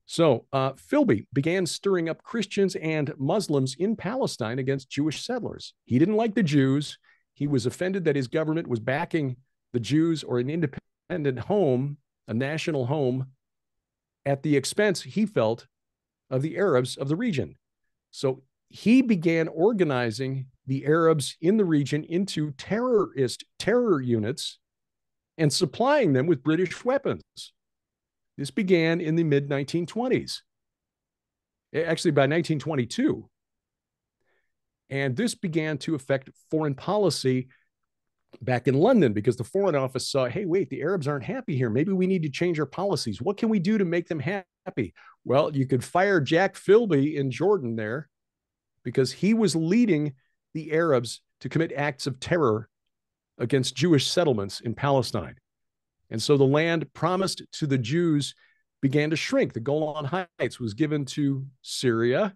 So Philby began stirring up Christians and Muslims in Palestine against Jewish settlers. He didn't like the Jews. He was offended that his government was backing the Jews or an independent home, a national home, at the expense, he felt, of the Arabs of the region. So he began organizing the Arabs in the region into terror units and supplying them with British weapons. This began in the mid 1920s, actually by 1922. And this began to affect foreign policy back in London because the Foreign Office saw, hey, wait, the Arabs aren't happy here. Maybe we need to change our policies. What can we do to make them happy? Well, you could fire Jack Philby in Jordan there because he was leading the Arabs to commit acts of terror against Jewish settlements in Palestine. And so the land promised to the Jews began to shrink. The Golan Heights was given to Syria.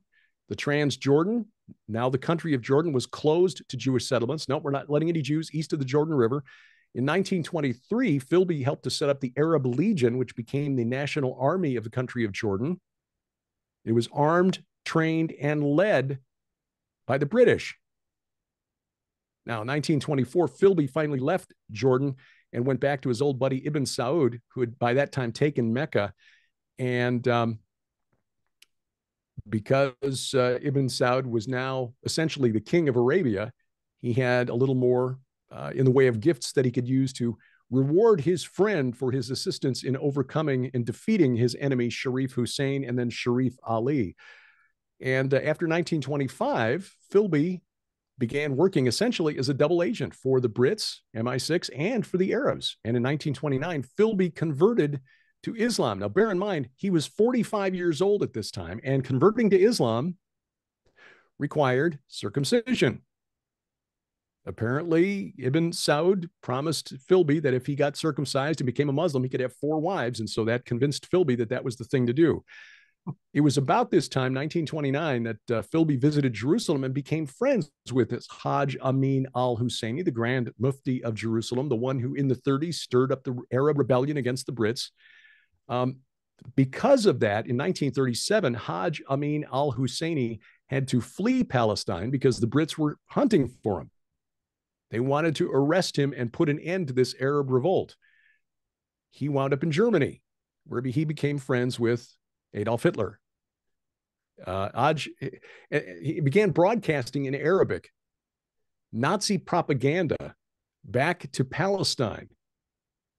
The Transjordan, now the country of Jordan, was closed to Jewish settlements. No, we're not letting any Jews east of the Jordan River. In 1923, Philby helped to set up the Arab Legion, which became the national army of the country of Jordan. It was armed, trained, and led by the British. Now, in 1924, Philby finally left Jordan and went back to his old buddy Ibn Saud, who had by that time taken Mecca. And because Ibn Saud was now essentially the king of Arabia, he had a little more in the way of gifts that he could use to reward his friend for his assistance in overcoming and defeating his enemy, Sharif Hussein, and then Sharif Ali. And after 1925, Philby began working essentially as a double agent for the Brits, MI6, and for the Arabs. And in 1929, Philby converted to Islam. Now, bear in mind, he was 45 years old at this time, and converting to Islam required circumcision. Apparently, Ibn Saud promised Philby that if he got circumcised and became a Muslim, he could have 4 wives. And so that convinced Philby that that was the thing to do. It was about this time, 1929, that Philby visited Jerusalem and became friends with this Hajj Amin al-Husseini, the Grand Mufti of Jerusalem, the one who in the 30s stirred up the Arab rebellion against the Brits. Because of that, in 1937, Hajj Amin al-Husseini had to flee Palestine because the Brits were hunting for him. They wanted to arrest him and put an end to this Arab revolt. He wound up in Germany, where he became friends with Adolf Hitler. He began broadcasting in Arabic Nazi propaganda back to Palestine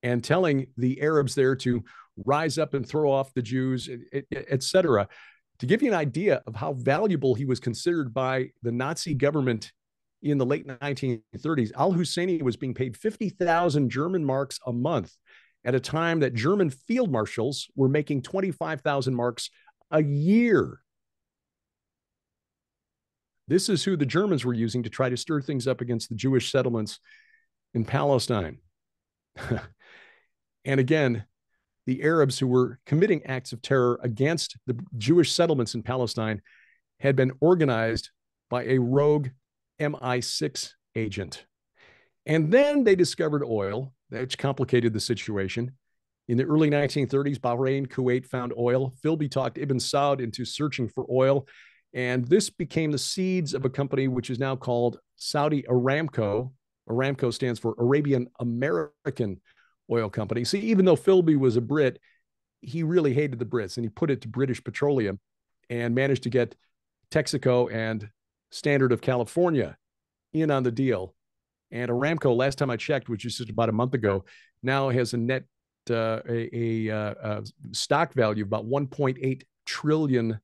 and telling the Arabs there to rise up and throw off the Jews, etc. To give you an idea of how valuable he was considered by the Nazi government in the late 1930s, al-Husseini was being paid 50,000 German marks a month at a time that German field marshals were making 25,000 marks a year. This is who the Germans were using to try to stir things up against the Jewish settlements in Palestine. And again, the Arabs who were committing acts of terror against the Jewish settlements in Palestine had been organized by a rogue MI6 agent. And then they discovered oil, which complicated the situation. In the early 1930s, Bahrain, Kuwait found oil. Philby talked Ibn Saud into searching for oil. And this became the seeds of a company which is now called Saudi Aramco. Aramco stands for Arabian American Oil Company. See, even though Philby was a Brit, he really hated the Brits, and he put it to British Petroleum and managed to get Texaco and Standard of California in on the deal. And Aramco, last time I checked, which is just about a month ago, now has a net stock value of about $1.8 trillion.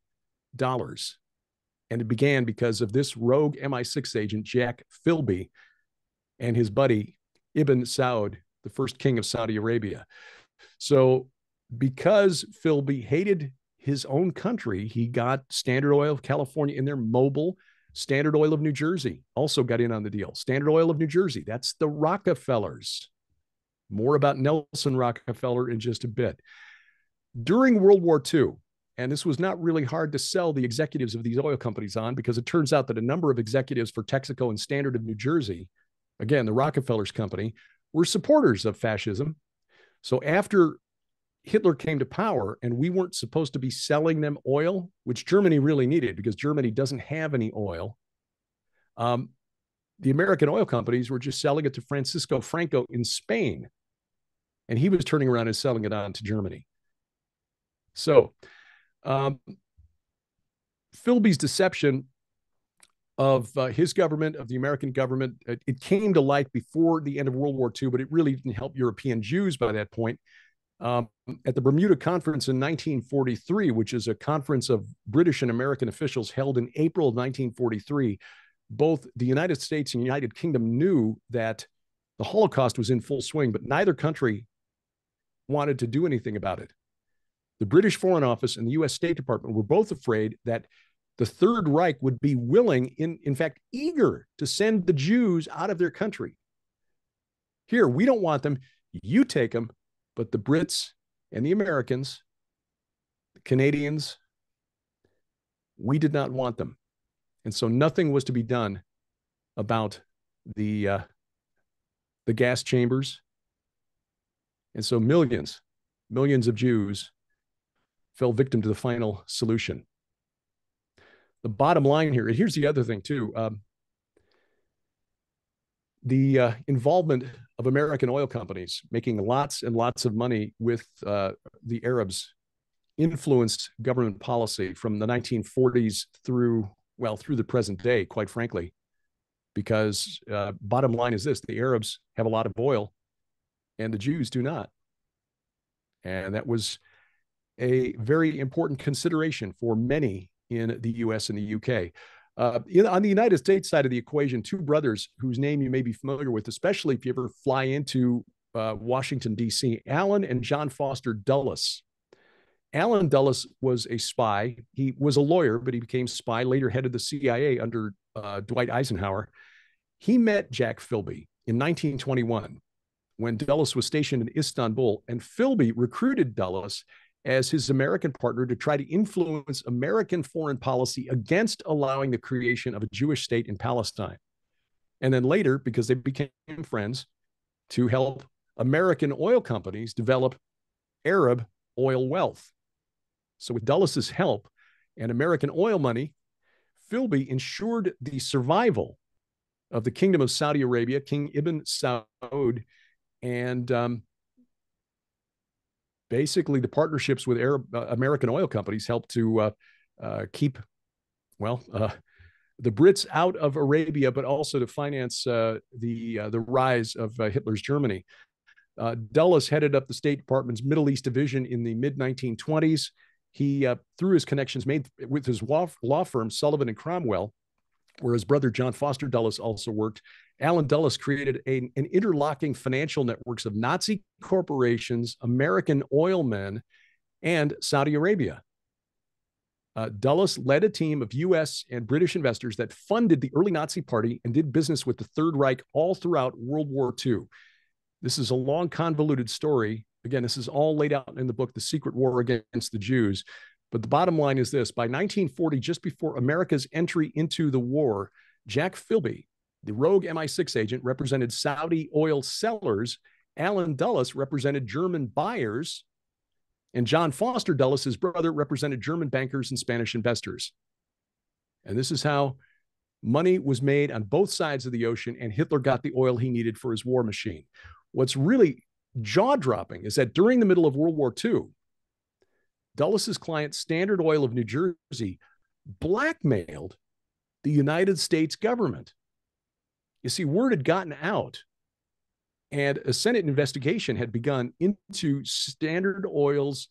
And it began because of this rogue MI6 agent, Jack Philby, and his buddy, Ibn Saud, the first king of Saudi Arabia. So because Philby hated his own country, he got Standard Oil of California in there, Mobil. Standard Oil of New Jersey also got in on the deal. Standard Oil of New Jersey, that's the Rockefellers. More about Nelson Rockefeller in just a bit. During World War II, and this was not really hard to sell the executives of these oil companies on, because it turns out that a number of executives for Texaco and Standard of New Jersey, again, the Rockefellers company, were supporters of fascism. So after Hitler came to power and we weren't supposed to be selling them oil, which Germany really needed because Germany doesn't have any oil. The American oil companies were just selling it to Francisco Franco in Spain, and he was turning around and selling it on to Germany. So Philby's deception of his government, of the American government, it came to light before the end of World War II, but it really didn't help European Jews by that point. At the Bermuda Conference in 1943, which is a conference of British and American officials held in April of 1943, both the United States and United Kingdom knew that the Holocaust was in full swing, but neither country wanted to do anything about it. The British Foreign Office and the US State Department were both afraid that the Third Reich would be willing, in fact, eager to send the Jews out of their country. Here, we don't want them, you take them, but the Brits and the Americans, the Canadians, we did not want them. And so nothing was to be done about the gas chambers. And so millions of Jews fell victim to the final solution. The bottom line here, and here's the other thing too, the involvement of American oil companies making lots and lots of money with the Arabs influenced government policy from the 1940s through the present day, quite frankly, because bottom line is this: the Arabs have a lot of oil and the Jews do not. And that was a very important consideration for many in the US and the UK. On the United States side of the equation, two brothers whose name you may be familiar with, especially if you ever fly into Washington, D.C., Allen and John Foster Dulles. Allen Dulles was a spy. He was a lawyer, but he became spy, later headed the CIA under Dwight Eisenhower. He met Jack Philby in 1921 when Dulles was stationed in Istanbul, and Philby recruited Dulles as his American partner to try to influence American foreign policy against allowing the creation of a Jewish state in Palestine. And then later, because they became friends, to help American oil companies develop Arab oil wealth. So with Dulles's help and American oil money, Philby ensured the survival of the Kingdom of Saudi Arabia, King Ibn Saud, and basically the partnerships with American oil companies helped to keep, the Brits out of Arabia, but also to finance the rise of Hitler's Germany. Dulles headed up the State Department's Middle East division in the mid-1920s. He, through his connections made with his law firm, Sullivan and Cromwell, where his brother John Foster Dulles also worked, Allen Dulles created an interlocking financial networks of Nazi corporations, American oil men, and Saudi Arabia. Dulles led a team of U.S. and British investors that funded the early Nazi party and did business with the Third Reich all throughout World War II. This is a long, convoluted story. Again, this is all laid out in the book, The Secret War Against the Jews. But the bottom line is this: by 1940, just before America's entry into the war, Jack Philby, the rogue MI6 agent, represented Saudi oil sellers. Allen Dulles represented German buyers. And John Foster Dulles, his brother, represented German bankers and Spanish investors. And this is how money was made on both sides of the ocean, and Hitler got the oil he needed for his war machine. What's really jaw-dropping is that during the middle of World War II, Dulles's client, Standard Oil of New Jersey, blackmailed the United States government. You see, word had gotten out, and a Senate investigation had begun into Standard Oil's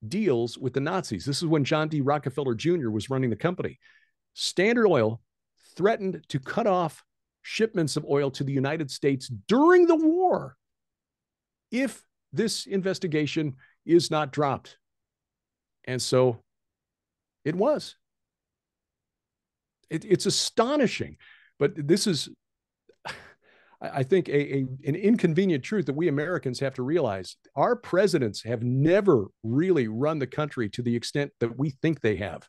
deals with the Nazis. This is when John D. Rockefeller Jr. was running the company. Standard Oil threatened to cut off shipments of oil to the United States during the war if this investigation is not dropped. And so it was. It's astonishing, but this is, I think, an inconvenient truth that we Americans have to realize. Our presidents have never really run the country to the extent that we think they have.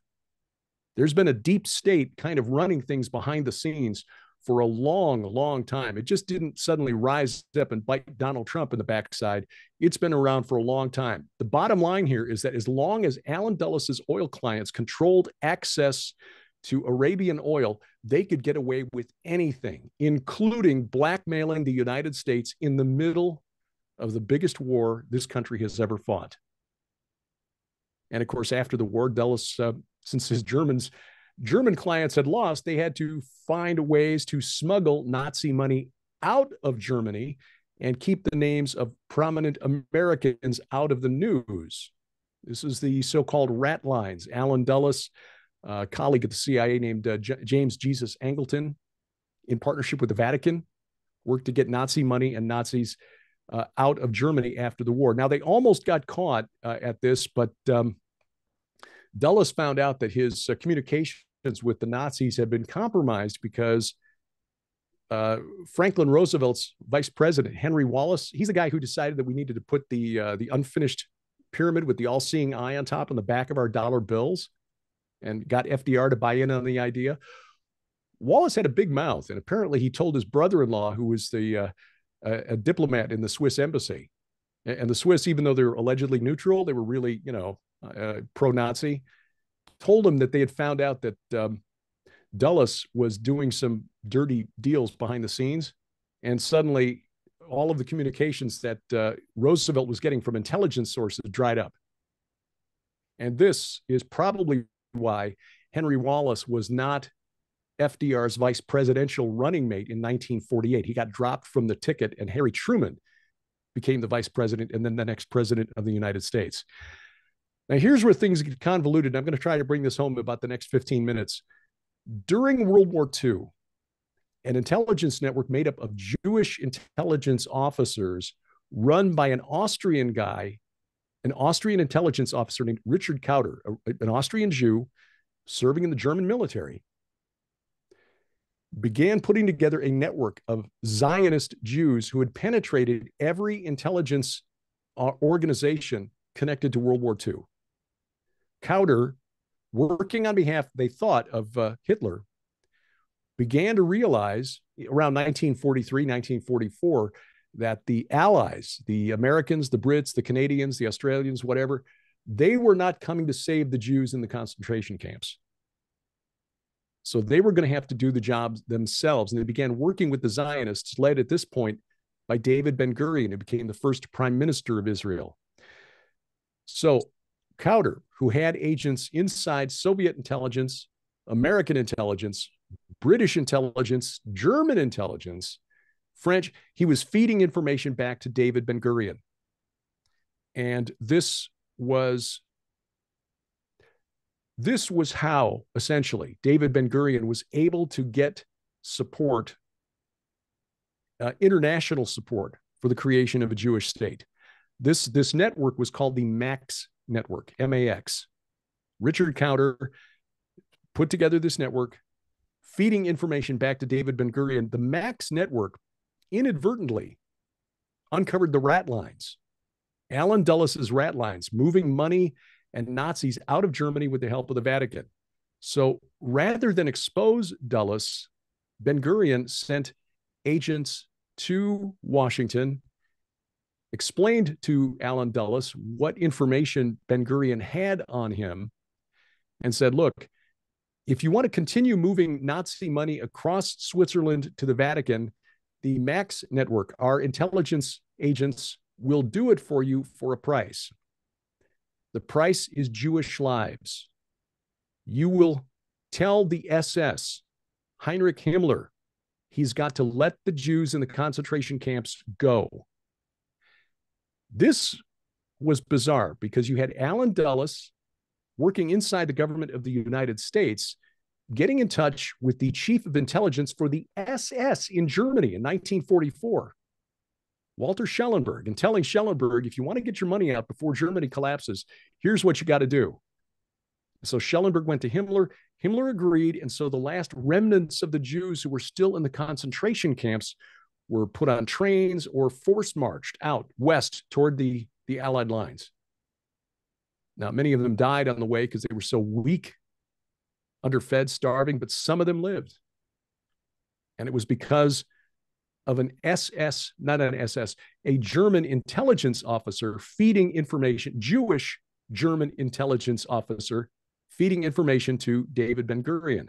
There's been a deep state kind of running things behind the scenes for a long, long time. It just didn't suddenly rise up and bite Donald Trump in the backside. It's been around for a long time. The bottom line here is that as long as Allen Dulles' oil clients controlled access to Arabian oil, they could get away with anything, including blackmailing the United States in the middle of the biggest war this country has ever fought. And of course, after the war, Dulles, since his German clients had lost, they had to find ways to smuggle Nazi money out of Germany and keep the names of prominent Americans out of the news. This is the so-called rat lines. Allen Dulles, a colleague at the CIA named James Jesus Angleton, in partnership with the Vatican, worked to get Nazi money and Nazis out of Germany after the war. Now, they almost got caught at this, but Dulles found out that his communications with the Nazis had been compromised because Franklin Roosevelt's vice president, Henry Wallace, he's the guy who decided that we needed to put the unfinished pyramid with the all-seeing eye on top on the back of our dollar bills and got FDR to buy in on the idea. Wallace had a big mouth, and apparently he told his brother-in-law, who was a diplomat in the Swiss embassy. And the Swiss, even though they're allegedly neutral, they were really, pro-Nazi, told him that they had found out that Dulles was doing some dirty deals behind the scenes. And suddenly all of the communications that Roosevelt was getting from intelligence sources dried up. And this is probably why Henry Wallace was not FDR's vice presidential running mate in 1948. He got dropped from the ticket, and Harry Truman became the vice president and then the next president of the United States. Now, here's where things get convoluted. I'm going to try to bring this home in about the next 15 minutes. During World War II, an intelligence network made up of Jewish intelligence officers run by an Austrian guy, an Austrian intelligence officer named Richard Kauder, an Austrian Jew serving in the German military, began putting together a network of Zionist Jews who had penetrated every intelligence organization connected to World War II. Kauder, working on behalf, they thought, of Hitler, began to realize around 1943, 1944, that the Allies, the Americans, the Brits, the Canadians, the Australians, whatever, they were not coming to save the Jews in the concentration camps. So they were going to have to do the job themselves. And they began working with the Zionists, led at this point by David Ben-Gurion, who became the first prime minister of Israel. So Kauder, who had agents inside Soviet intelligence, American intelligence, British intelligence, German intelligence, French, he was feeding information back to David Ben-Gurion. And this was how, essentially, David Ben-Gurion was able to get support, international support, for the creation of a Jewish state. This network was called the MAX network, M-A-X. Richard Kauder put together this network, feeding information back to David Ben-Gurion. The MAX network inadvertently uncovered the rat lines, Allen Dulles' rat lines, moving money and Nazis out of Germany with the help of the Vatican. So rather than expose Dulles, Ben-Gurion sent agents to Washington, explained to Allen Dulles what information Ben-Gurion had on him, and said, look, if you want to continue moving Nazi money across Switzerland to the Vatican, the MAX network, our intelligence agents, will do it for you for a price. The price is Jewish lives. You will tell the SS, Heinrich Himmler, he's got to let the Jews in the concentration camps go. This was bizarre because you had Allen Dulles working inside the government of the United States, getting in touch with the chief of intelligence for the SS in Germany in 1944, Walter Schellenberg, and telling Schellenberg, if you want to get your money out before Germany collapses, here's what you got to do. So Schellenberg went to Himmler. Himmler agreed, and so the last remnants of the Jews who were still in the concentration camps were put on trains or force marched out west toward the Allied lines. Now, many of them died on the way because they were so weak, underfed, starving, but some of them lived. And it was because of an SS, not an SS, a German intelligence officer feeding information, Jewish German intelligence officer feeding information to David Ben-Gurion.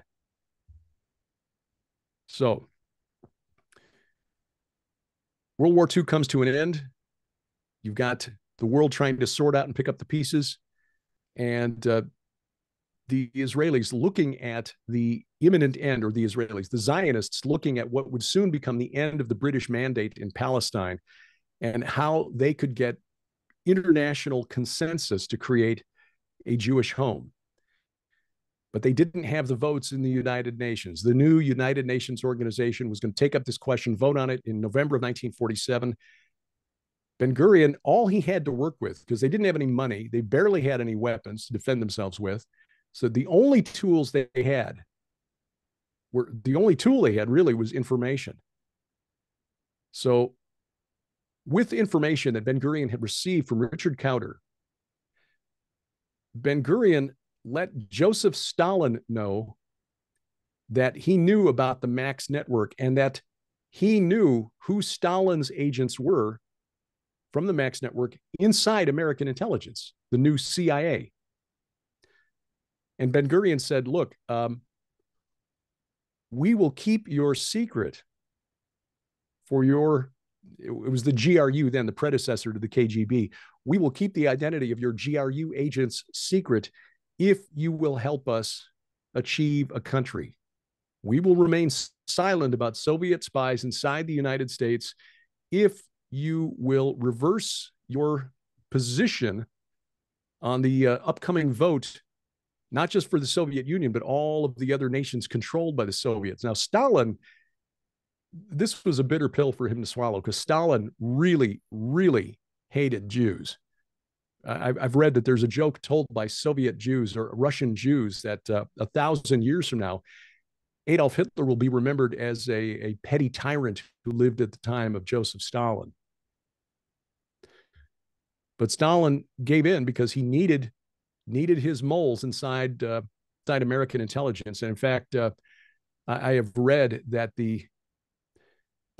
So World War II comes to an end. You've got the world trying to sort out and pick up the pieces. And the Israelis looking at the imminent end, or the Israelis, the Zionists looking at what would soon become the end of the British mandate in Palestine and how they could get international consensus to create a Jewish home. But they didn't have the votes in the United Nations. The new United Nations organization was going to take up this question, vote on it in November of 1947. Ben-Gurion, all he had to work with, because they didn't have any money, they barely had any weapons to defend themselves with. So the only tools they had were, the only tool they had really was information. So with information that Ben-Gurion had received from Richard Kauder, Ben-Gurion let Joseph Stalin know that he knew about the Max network and that he knew who Stalin's agents were from the Max network inside American intelligence, the new CIA. And Ben-Gurion said, look, we will keep your secret for your, it was the GRU then, the predecessor to the KGB. We will keep the identity of your GRU agents secret if you will help us achieve a country. We will remain silent about Soviet spies inside the United States if you will reverse your position on the upcoming vote, not just for the Soviet Union, but all of the other nations controlled by the Soviets. Now, Stalin, this was a bitter pill for him to swallow because Stalin really, really hated Jews. I've read that there's a joke told by Soviet Jews or Russian Jews that 1,000 years from now, Adolf Hitler will be remembered as a petty tyrant who lived at the time of Joseph Stalin. But Stalin gave in because he needed his moles inside American intelligence. And in fact, I have read that the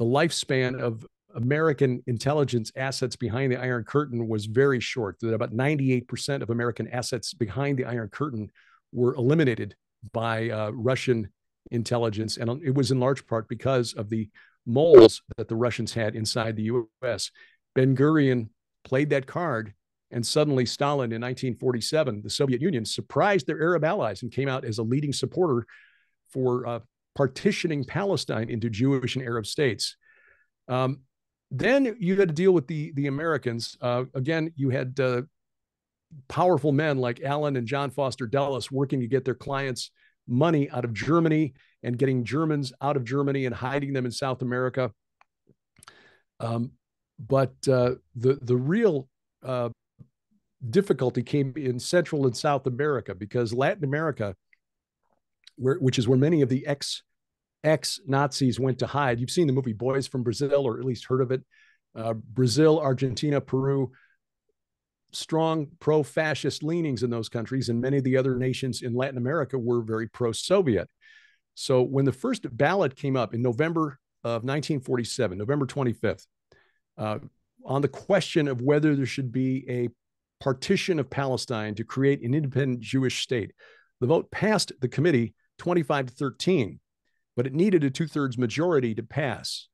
lifespan of American intelligence assets behind the Iron Curtain was very short, that about 98% of American assets behind the Iron Curtain were eliminated by Russian intelligence. And it was in large part because of the moles that the Russians had inside the US. Ben-Gurion played that card, and suddenly Stalin in 1947, the Soviet Union, surprised their Arab allies and came out as a leading supporter for partitioning Palestine into Jewish and Arab states. Then you had to deal with the Americans. Again, you had powerful men like Allen and John Foster Dulles working to get their clients money out of Germany and getting Germans out of Germany and hiding them in South America. But the real difficulty came in Central and South America, because Latin America, which is where many of the ex-Nazis went to hide. You've seen the movie Boys from Brazil, or at least heard of it. Brazil, Argentina, Peru, strong pro-fascist leanings in those countries, and many of the other nations in Latin America were very pro-Soviet. So when the first ballot came up in November of 1947, November 25th, on the question of whether there should be a partition of Palestine to create an independent Jewish state, the vote passed the committee 25-13, but it needed a 2/3 majority to pass.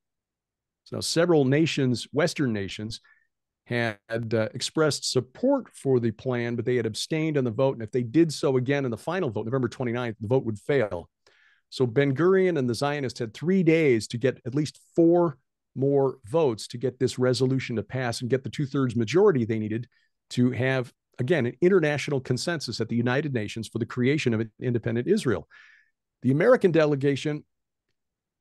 So several nations, Western nations, had expressed support for the plan, but they had abstained on the vote. And if they did so again in the final vote, November 29th, the vote would fail. So Ben-Gurion and the Zionists had 3 days to get at least 4 more votes to get this resolution to pass and get the 2/3 majority they needed to have, again, an international consensus at the United Nations for the creation of an independent Israel. The American delegation,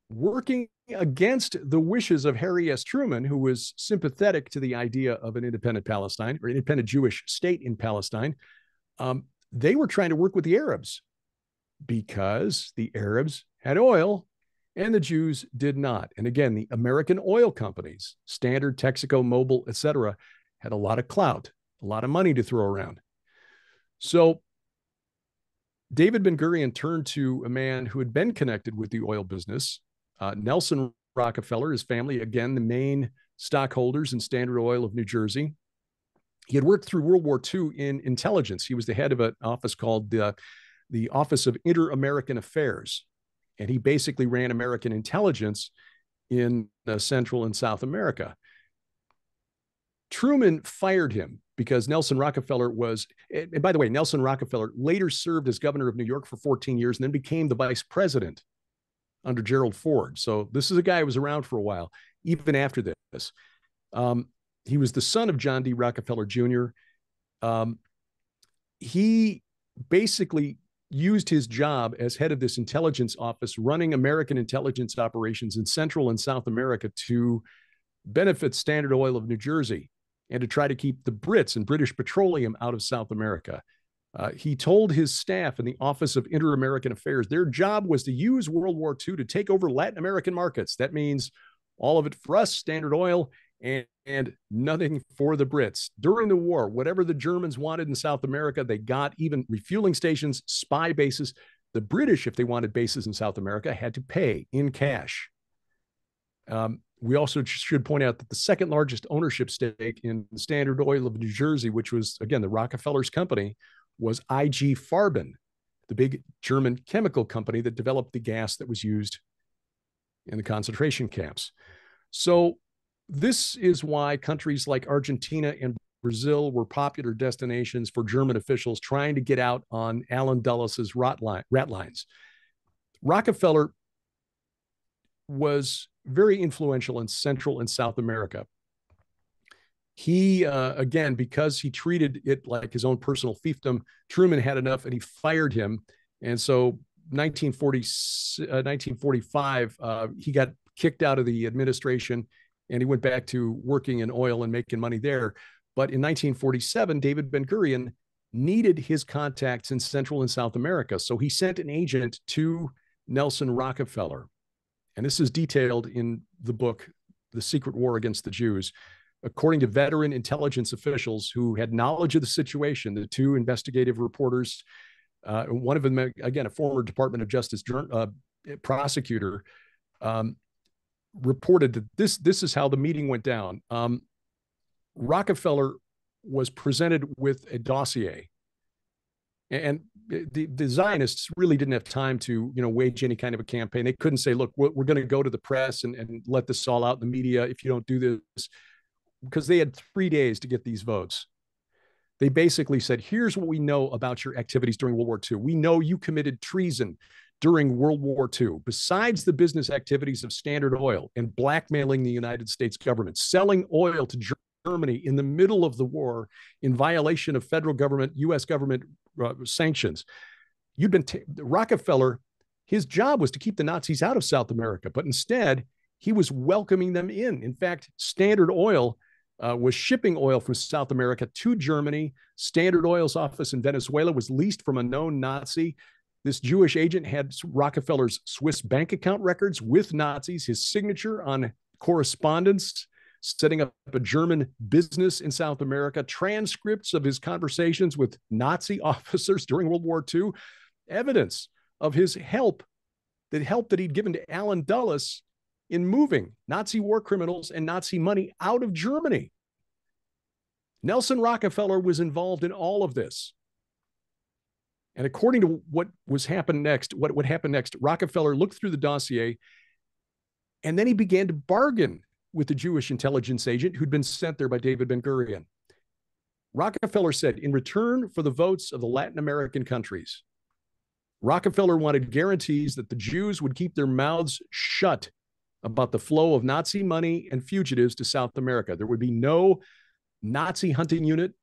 working against the wishes of Harry S. Truman, who was sympathetic to the idea of an independent Palestine or independent Jewish state in Palestine, they were trying to work with the Arabs because the Arabs had oil and the Jews did not. And again, the American oil companies, Standard, Texaco, Mobil, etc., had a lot of clout, a lot of money to throw around. So David Ben-Gurion turned to a man who had been connected with the oil business, Nelson Rockefeller, his family, again, the main stockholders in Standard Oil of New Jersey. He had worked through World War II in intelligence. He was the head of an office called the Office of Inter-American Affairs. And he basically ran American intelligence in Central and South America. Truman fired him because Nelson Rockefeller was, and by the way, Nelson Rockefeller later served as governor of New York for 14 years and then became the vice president under Gerald Ford. So this is a guy who was around for a while, even after this. He was the son of John D. Rockefeller Jr. He basically used his job as head of this intelligence office, running American intelligence operations in Central and South America to benefit Standard Oil of New Jersey and to try to keep the Brits and British Petroleum out of South America. He told his staff in the Office of Inter-American Affairs their job was to use World War II to take over Latin American markets. That means all of it for us, Standard Oil, and nothing for the Brits. During the war, whatever the Germans wanted in South America, they got, even refueling stations, spy bases. The British, if they wanted bases in South America, had to pay in cash. We also should point out that the second largest ownership stake in Standard Oil of New Jersey, which was, again, the Rockefellers' company, was IG Farben, the big German chemical company that developed the gas that was used in the concentration camps. So this is why countries like Argentina and Brazil were popular destinations for German officials trying to get out on Allen Dulles' rat lines. Rockefeller was very influential in Central and South America. He, again, because he treated it like his own personal fiefdom, Truman had enough and he fired him. And so 1945, he got kicked out of the administration and he went back to working in oil and making money there. But in 1947, David Ben-Gurion needed his contacts in Central and South America. So he sent an agent to Nelson Rockefeller. And this is detailed in the book, The Secret War Against the Jews. According to veteran intelligence officials who had knowledge of the situation, the two investigative reporters, one of them, again, a former Department of Justice prosecutor, reported that this is how the meeting went down. Rockefeller was presented with a dossier, and the Zionists really didn't have time to, wage any kind of a campaign. They couldn't say, look, we're going to go to the press and let this all out in the media if you don't do this, because they had 3 days to get these votes. They basically said, here's what we know about your activities during World War II. We know you committed treason during World War II. Besides the business activities of Standard Oil and blackmailing the United States government, selling oil to Germany in the middle of the war in violation of federal government, U.S. government sanctions. Rockefeller, his job was to keep the Nazis out of South America, but instead he was welcoming them in. In fact, Standard Oil was shipping oil from South America to Germany. Standard Oil's office in Venezuela was leased from a known Nazi. This Jewish agent had Rockefeller's Swiss bank account records with Nazis, his signature on correspondence, setting up a German business in South America, transcripts of his conversations with Nazi officers during World War II, evidence of his help that he'd given to Allen Dulles in moving Nazi war criminals and Nazi money out of Germany. Nelson Rockefeller was involved in all of this. And according to what would happen next, Rockefeller looked through the dossier and then he began to bargain with the Jewish intelligence agent who'd been sent there by David Ben-Gurion. Rockefeller said, in return for the votes of the Latin American countries, Rockefeller wanted guarantees that the Jews would keep their mouths shut about the flow of Nazi money and fugitives to South America. There would be no Nazi hunting unit.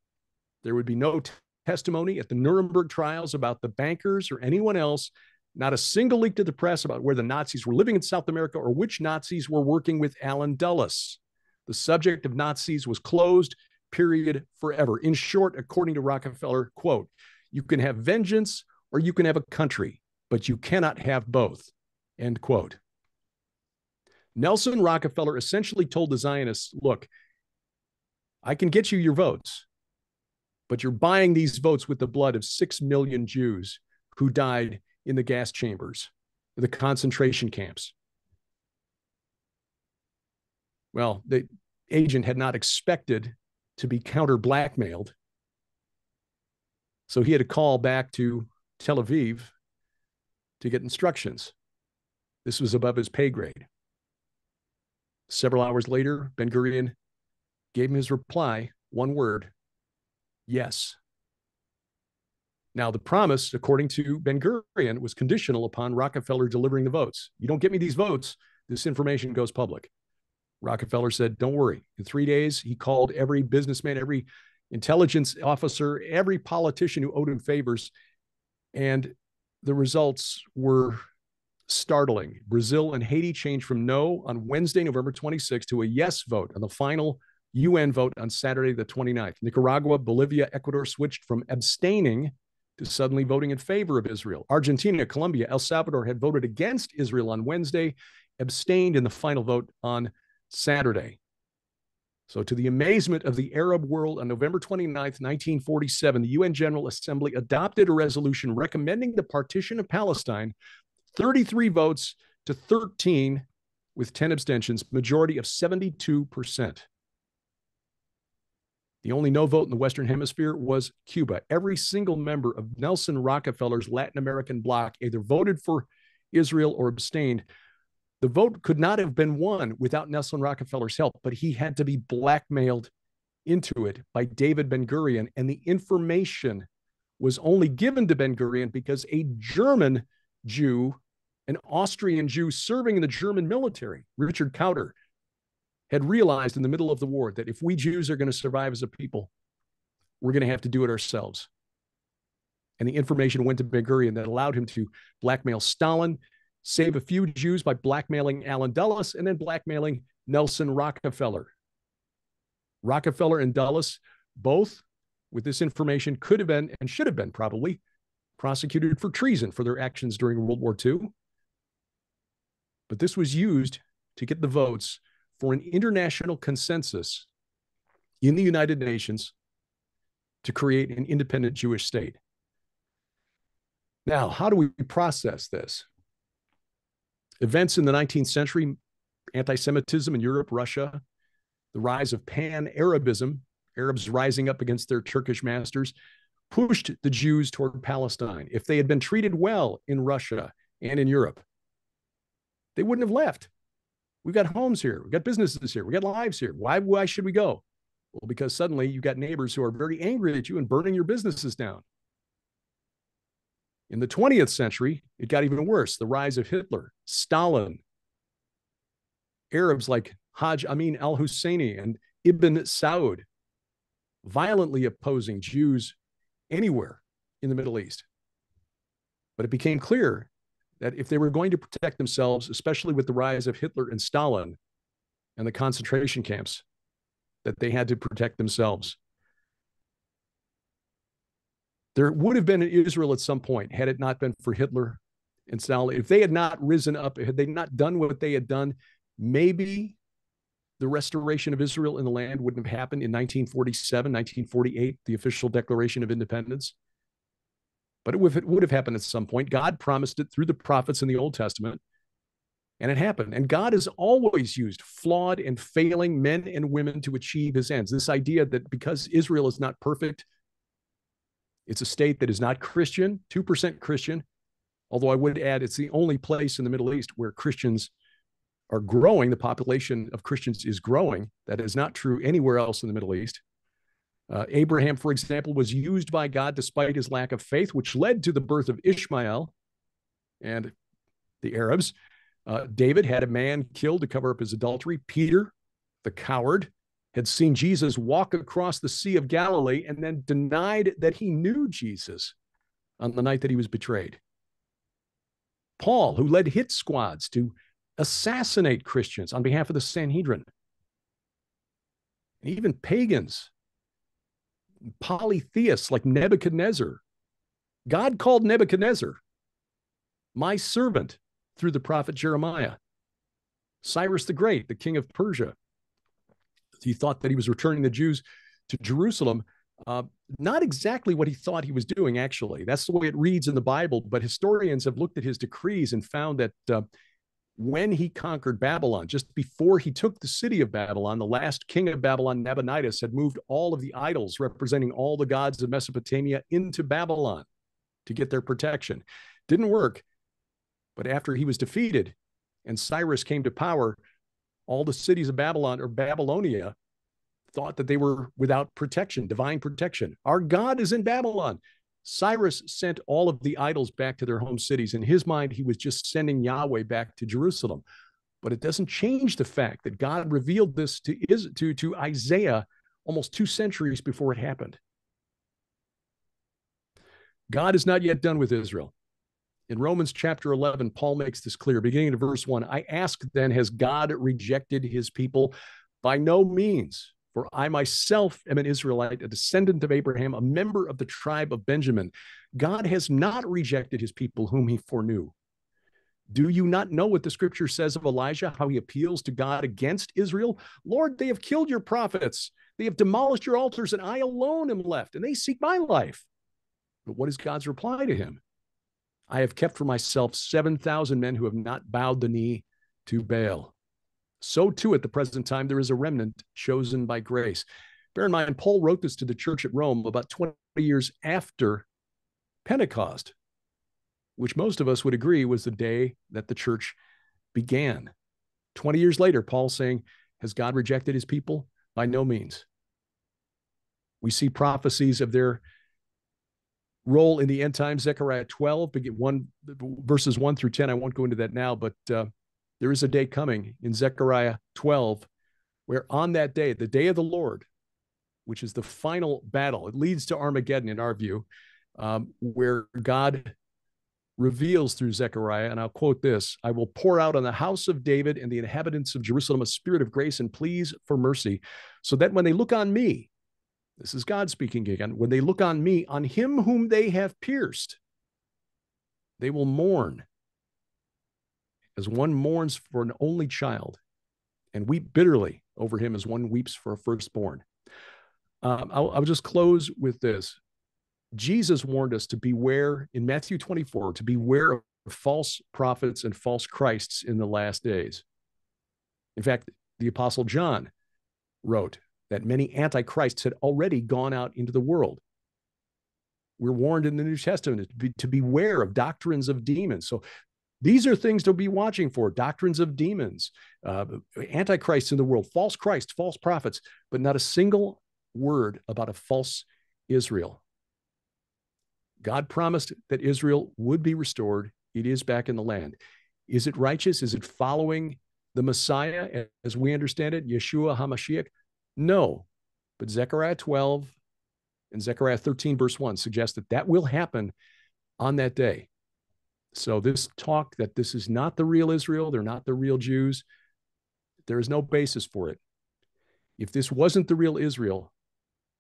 There would be no testimony at the Nuremberg trials about the bankers or anyone else. Not a single leak to the press about where the Nazis were living in South America or which Nazis were working with Allen Dulles. The subject of Nazis was closed, period, forever. In short, according to Rockefeller, quote, you can have vengeance or you can have a country, but you cannot have both, end quote. Nelson Rockefeller essentially told the Zionists, look, I can get you your votes, but you're buying these votes with the blood of 6 million Jews who died in the gas chambers, the concentration camps. Well, the agent had not expected to be counter blackmailed. So he had to call back to Tel Aviv to get instructions. This was above his pay grade. Several hours later, Ben-Gurion gave him his reply, one word, yes. Now, the promise, according to Ben-Gurion, was conditional upon Rockefeller delivering the votes. You don't get me these votes, this information goes public. Rockefeller said, don't worry. In 3 days, he called every businessman, every intelligence officer, every politician who owed him favors, and the results were startling. Brazil and Haiti changed from no on Wednesday, November 26th, to a yes vote on the final UN vote on Saturday, the 29th. Nicaragua, Bolivia, Ecuador switched from abstaining to suddenly voting in favor of Israel. Argentina, Colombia, El Salvador had voted against Israel on Wednesday, abstained in the final vote on Saturday. So, to the amazement of the Arab world, on November 29th, 1947, the UN General Assembly adopted a resolution recommending the partition of Palestine, 33 votes to 13 with 10 abstentions, majority of 72%. The only no vote in the Western Hemisphere was Cuba. Every single member of Nelson Rockefeller's Latin American bloc either voted for Israel or abstained. The vote could not have been won without Nelson Rockefeller's help, but he had to be blackmailed into it by David Ben-Gurion. And the information was only given to Ben-Gurion because a German Jew, an Austrian Jew serving in the German military, Richard Kauder, had realized in the middle of the war that if we Jews are going to survive as a people, we're going to have to do it ourselves. And the information went to Ben-Gurion that allowed him to blackmail Stalin, save a few Jews by blackmailing Allen Dulles, and then blackmailing Nelson Rockefeller. Rockefeller and Dulles, both with this information, could have been and should have been probably prosecuted for treason for their actions during World War II. But this was used to get the votes for an international consensus in the United Nations to create an independent Jewish state. Now, how do we process this? Events in the 19th century, anti-Semitism in Europe, Russia, the rise of pan-Arabism, Arabs rising up against their Turkish masters, pushed the Jews toward Palestine. If they had been treated well in Russia and in Europe, they wouldn't have left. We've got homes here. We've got businesses here. We've got lives here. Why should we go? Well, because suddenly you've got neighbors who are very angry at you and burning your businesses down. In the 20th century, it got even worse. The rise of Hitler, Stalin, Arabs like Hajj Amin al-Husseini and Ibn Saud violently opposing Jews anywhere in the Middle East. But it became clear that if they were going to protect themselves, especially with the rise of Hitler and Stalin and the concentration camps, that they had to protect themselves. There would have been an Israel at some point had it not been for Hitler and Stalin. If they had not risen up, had they not done what they had done, maybe the restoration of Israel in the land wouldn't have happened in 1947, 1948, the official Declaration of Independence. But it would have happened at some point. God promised it through the prophets in the Old Testament, and it happened. And God has always used flawed and failing men and women to achieve his ends. This idea that because Israel is not perfect, it's a state that is not Christian, 2% Christian, although I would add it's the only place in the Middle East where Christians are growing. The population of Christians is growing. That is not true anywhere else in the Middle East. Abraham, for example, was used by God despite his lack of faith, which led to the birth of Ishmael and the Arabs. David had a man killed to cover up his adultery. Peter, the coward, had seen Jesus walk across the Sea of Galilee and then denied that he knew Jesus on the night that he was betrayed. Paul, who led hit squads to assassinate Christians on behalf of the Sanhedrin. And even pagans, polytheists like Nebuchadnezzar. God called Nebuchadnezzar my servant through the prophet Jeremiah. Cyrus the Great, the king of Persia, he thought that he was returning the Jews to Jerusalem. Not exactly what he thought he was doing, actually. That's the way it reads in the Bible, but historians have looked at his decrees and found that when he conquered Babylon. Just before he took the city of Babylon, the last king of Babylon, Nabonidus, had moved all of the idols representing all the gods of Mesopotamia into Babylon to get their protection. Didn't work, but after he was defeated and Cyrus came to power, all the cities of Babylon or Babylonia thought that they were without protection, divine protection. Our God is in Babylon. Cyrus sent all of the idols back to their home cities. In his mind, he was just sending Yahweh back to Jerusalem. But it doesn't change the fact that God revealed this to Isaiah almost 2 centuries before it happened. God is not yet done with Israel. In Romans chapter 11, Paul makes this clear, beginning at verse 1. I ask then, has God rejected his people? By no means. For I myself am an Israelite, a descendant of Abraham, a member of the tribe of Benjamin. God has not rejected his people whom he foreknew. Do you not know what the scripture says of Elijah, how he appeals to God against Israel? Lord, they have killed your prophets. They have demolished your altars, and I alone am left, and they seek my life. But what is God's reply to him? I have kept for myself 7,000 men who have not bowed the knee to Baal. So too at the present time, there is a remnant chosen by grace. Bear in mind, Paul wrote this to the church at Rome about 20 years after Pentecost, which most of us would agree was the day that the church began. 20 years later, Paul's saying, has God rejected his people? By no means. We see prophecies of their role in the end times. Zechariah 12, verses 1 through 10. I won't go into that now, but there is a day coming in Zechariah 12 where on that day, the day of the Lord, which is the final battle, it leads to Armageddon in our view, where God reveals through Zechariah, and I'll quote this, I will pour out on the house of David and the inhabitants of Jerusalem a spirit of grace and pleas for mercy, so that when they look on me, this is God speaking again, when they look on me, on him whom they have pierced, they will mourn as one mourns for an only child and weep bitterly over him as one weeps for a firstborn. I'll just close with this. Jesus warned us to beware in Matthew 24, to beware of false prophets and false Christs in the last days. In fact, the Apostle John wrote that many antichrists had already gone out into the world. We're warned in the New Testament to beware of doctrines of demons. So these are things to be watching for, doctrines of demons, antichrists in the world, false Christ, false prophets, but not a single word about a false Israel. God promised that Israel would be restored. It is back in the land. Is it righteous? Is it following the Messiah as we understand it, Yeshua HaMashiach? No. But Zechariah 12 and Zechariah 13 verse 1 suggest that that will happen on that day. So this talk that this is not the real Israel, they're not the real Jews, there is no basis for it. If this wasn't the real Israel,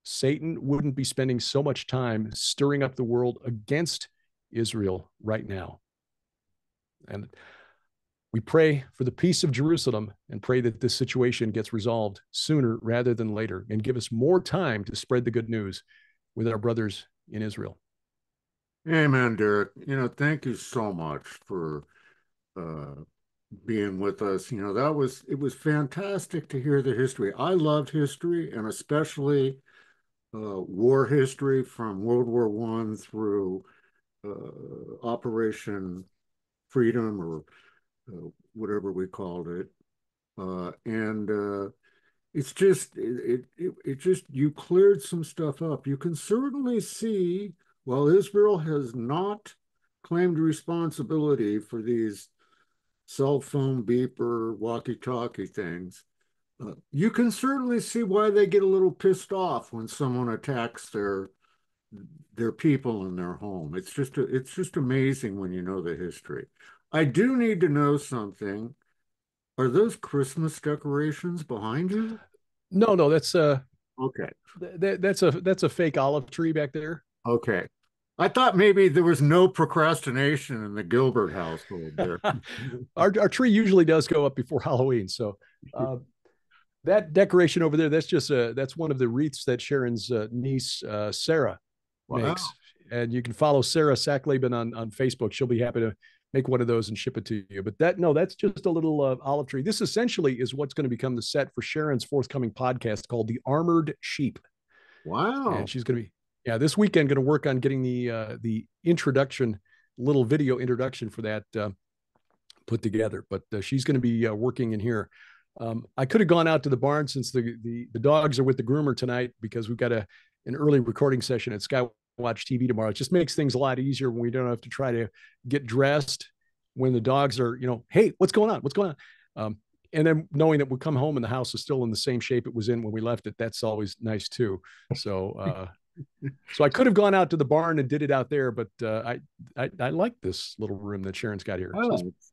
Satan wouldn't be spending so much time stirring up the world against Israel right now. And we pray for the peace of Jerusalem and pray that this situation gets resolved sooner rather than later and give us more time to spread the good news with our brothers in Israel. Amen, Derek. Thank you so much for being with us. It was fantastic to hear the history. I loved history, and especially war history from World War I through Operation Freedom or whatever we called it. It's just, you cleared some stuff up. You can certainly see, while Israel has not claimed responsibility for these cell phone beeper, walkie-talkie things, you can certainly see why they get a little pissed off when someone attacks their people in their home. It's just amazing when you know the history. I do need to know something. Are those Christmas decorations behind you? No, that's okay. That's a fake olive tree back there. Okay. I thought maybe there was no procrastination in the Gilbert household there. our tree usually does go up before Halloween. So that decoration over there, that's one of the wreaths that Sharon's niece, Sarah, makes. And you can follow Sarah Sackleben on Facebook. She'll be happy to make one of those and ship it to you. But that's just a little olive tree. This essentially is what's going to become the set for Sharon's forthcoming podcast called The Armored Sheep. Wow. And she's going to be, this weekend going to work on getting the introduction, little video introduction for that put together. But she's going to be working in here. I could have gone out to the barn since the dogs are with the groomer tonight because we've got an early recording session at Skywatch TV tomorrow. It just makes things a lot easier when we don't have to try to get dressed when the dogs are, hey, what's going on? What's going on? And then knowing that we'll come home and the house is still in the same shape it was in when we left it, that's always nice too. So, so I could have gone out to the barn and did it out there, but I like this little room that Sharon's got here. Oh, it's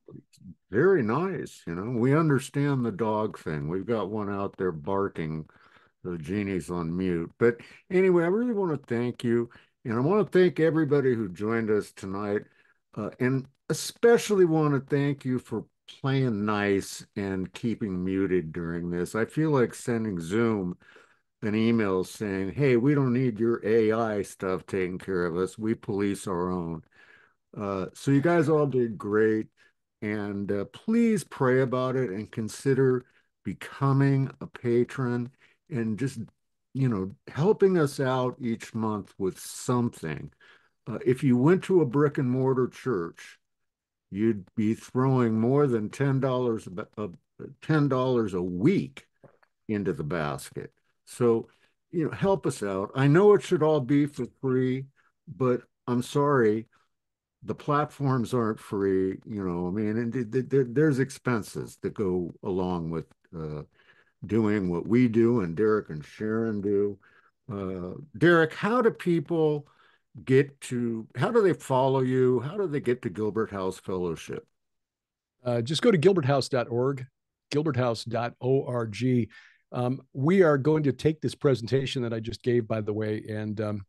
very nice. We understand the dog thing. We've got one out there barking. The genie's on mute. But anyway, I really want to thank you. And I want to thank everybody who joined us tonight. And especially want to thank you for playing nice and keeping muted during this. I feel like sending Zoom an email saying, hey, we don't need your AI stuff taking care of us. We police our own. So you guys all did great. And please pray about it and consider becoming a patron and just, helping us out each month with something. If you went to a brick and mortar church, you'd be throwing more than $10 a week into the basket. So, help us out. I know it should all be for free, but I'm sorry, the platforms aren't free. And there's expenses that go along with doing what we do and Derek and Sharon do. Derek, how do they follow you? How do they get to Gilbert House Fellowship? Just go to gilberthouse.org, gilberthouse.org. We are going to take this presentation that I just gave, by the way, and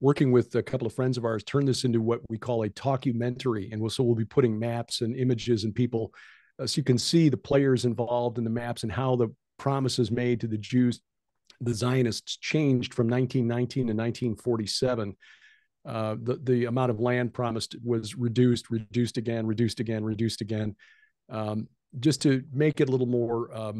working with a couple of friends of ours, turn this into what we call a talkumentary. And so we'll be putting maps and images and people so you can see the players involved in the maps and how the promises made to the Jews, the Zionists, changed from 1919 to 1947. The amount of land promised was reduced again, just to make it a little more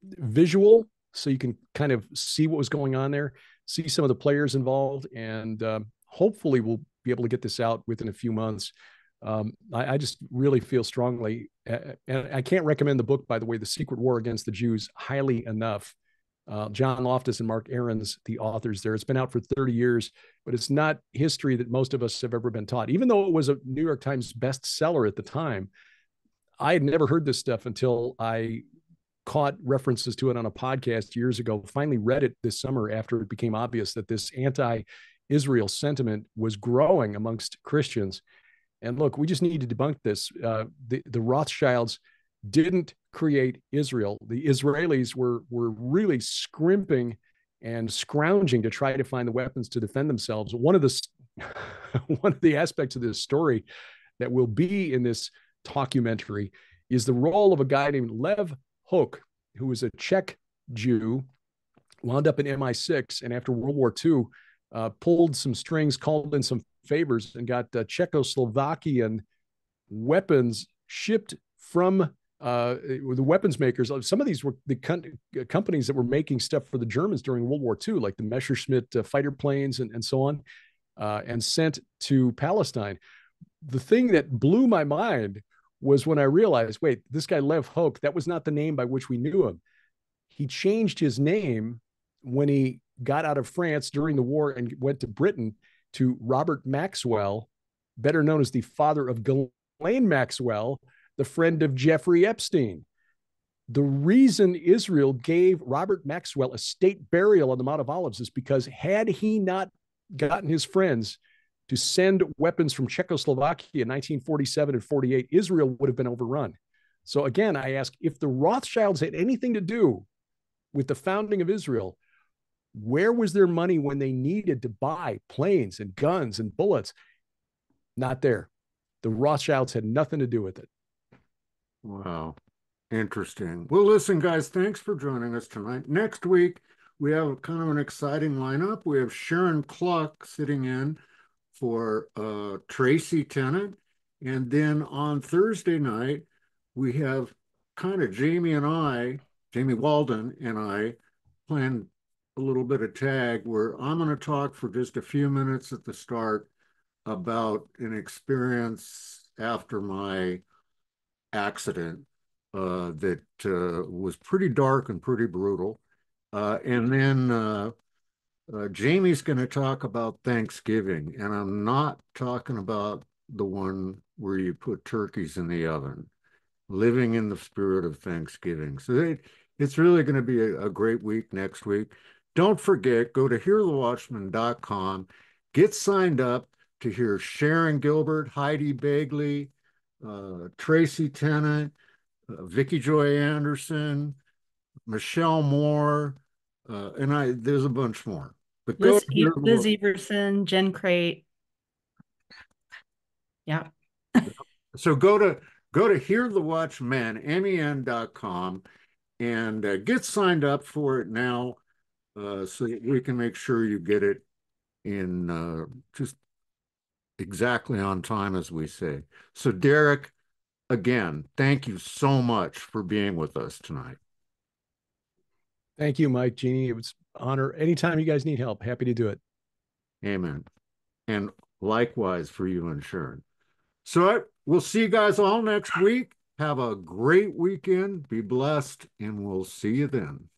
visual, so you can kind of see what was going on there, see some of the players involved, and hopefully we'll be able to get this out within a few months. I just really feel strongly, and I can't recommend the book, by the way, The Secret War Against the Jews, highly enough. John Loftus and Mark Ahrens, the authors there. It's been out for 30 years, but it's not history that most of us have ever been taught. Even though it was a New York Times bestseller at the time, I had never heard this stuff until I caught references to it on a podcast years ago, finally read it this summer after it became obvious that this anti-Israel sentiment was growing amongst Christians. And look, we just need to debunk this. The Rothschilds didn't create Israel. The Israelis were really scrimping and scrounging to try to find the weapons to defend themselves. One of the aspects of this story that will be in this documentary is the role of a guy named Lev Hook, who was a Czech Jew, wound up in MI6, and after World War II, pulled some strings, called in some favors, and got Czechoslovakian weapons shipped from the weapons makers. Some of these were the companies that were making stuff for the Germans during World War II, like the Messerschmitt fighter planes and so on, and sent to Palestine. The thing that blew my mind was when I realized, wait, this guy Lev Hoke, that was not the name by which we knew him. He changed his name when he got out of France during the war and went to Britain to Robert Maxwell, better known as the father of Ghislaine Maxwell, the friend of Jeffrey Epstein. The reason Israel gave Robert Maxwell a state burial on the Mount of Olives is because had he not gotten his friends to send weapons from Czechoslovakia in 1947 and 48, Israel would have been overrun. So again, I ask, if the Rothschilds had anything to do with the founding of Israel, where was their money when they needed to buy planes and guns and bullets? Not there. The Rothschilds had nothing to do with it. Wow. Interesting. Well, listen, guys, thanks for joining us tonight. Next week, we have kind of an exciting lineup. We have Sharon Cluck sitting in for Tracy Tennant, And then on Thursday night, we have kind of Jamie Walden and I planned a little bit of tag where I'm going to talk for just a few minutes at the start about an experience after my accident that was pretty dark and pretty brutal. And then Jamie's going to talk about Thanksgiving, and I'm not talking about the one where you put turkeys in the oven, living in the spirit of Thanksgiving. So it's really going to be a great week next week. Don't forget, go to hearthewatchman.com, get signed up to hear Sharon Gilbert, Heidi Bagley, Tracy Tennant, Vicki Joy Anderson, Michelle Moore, and there's a bunch more. But go Liz, to hear Liz Everson, Jen Crate. Yeah. So go to Hear the Watchmen, MEN.com, and get signed up for it now, so that we can make sure you get it in just exactly on time, as we say. So Derek, again, thank you so much for being with us tonight. Thank you, Mike, Jeannie. It was an honor. Anytime you guys need help, happy to do it. Amen. And likewise for you and Sharon. So we'll see you guys all next week. Have a great weekend. Be blessed, and we'll see you then.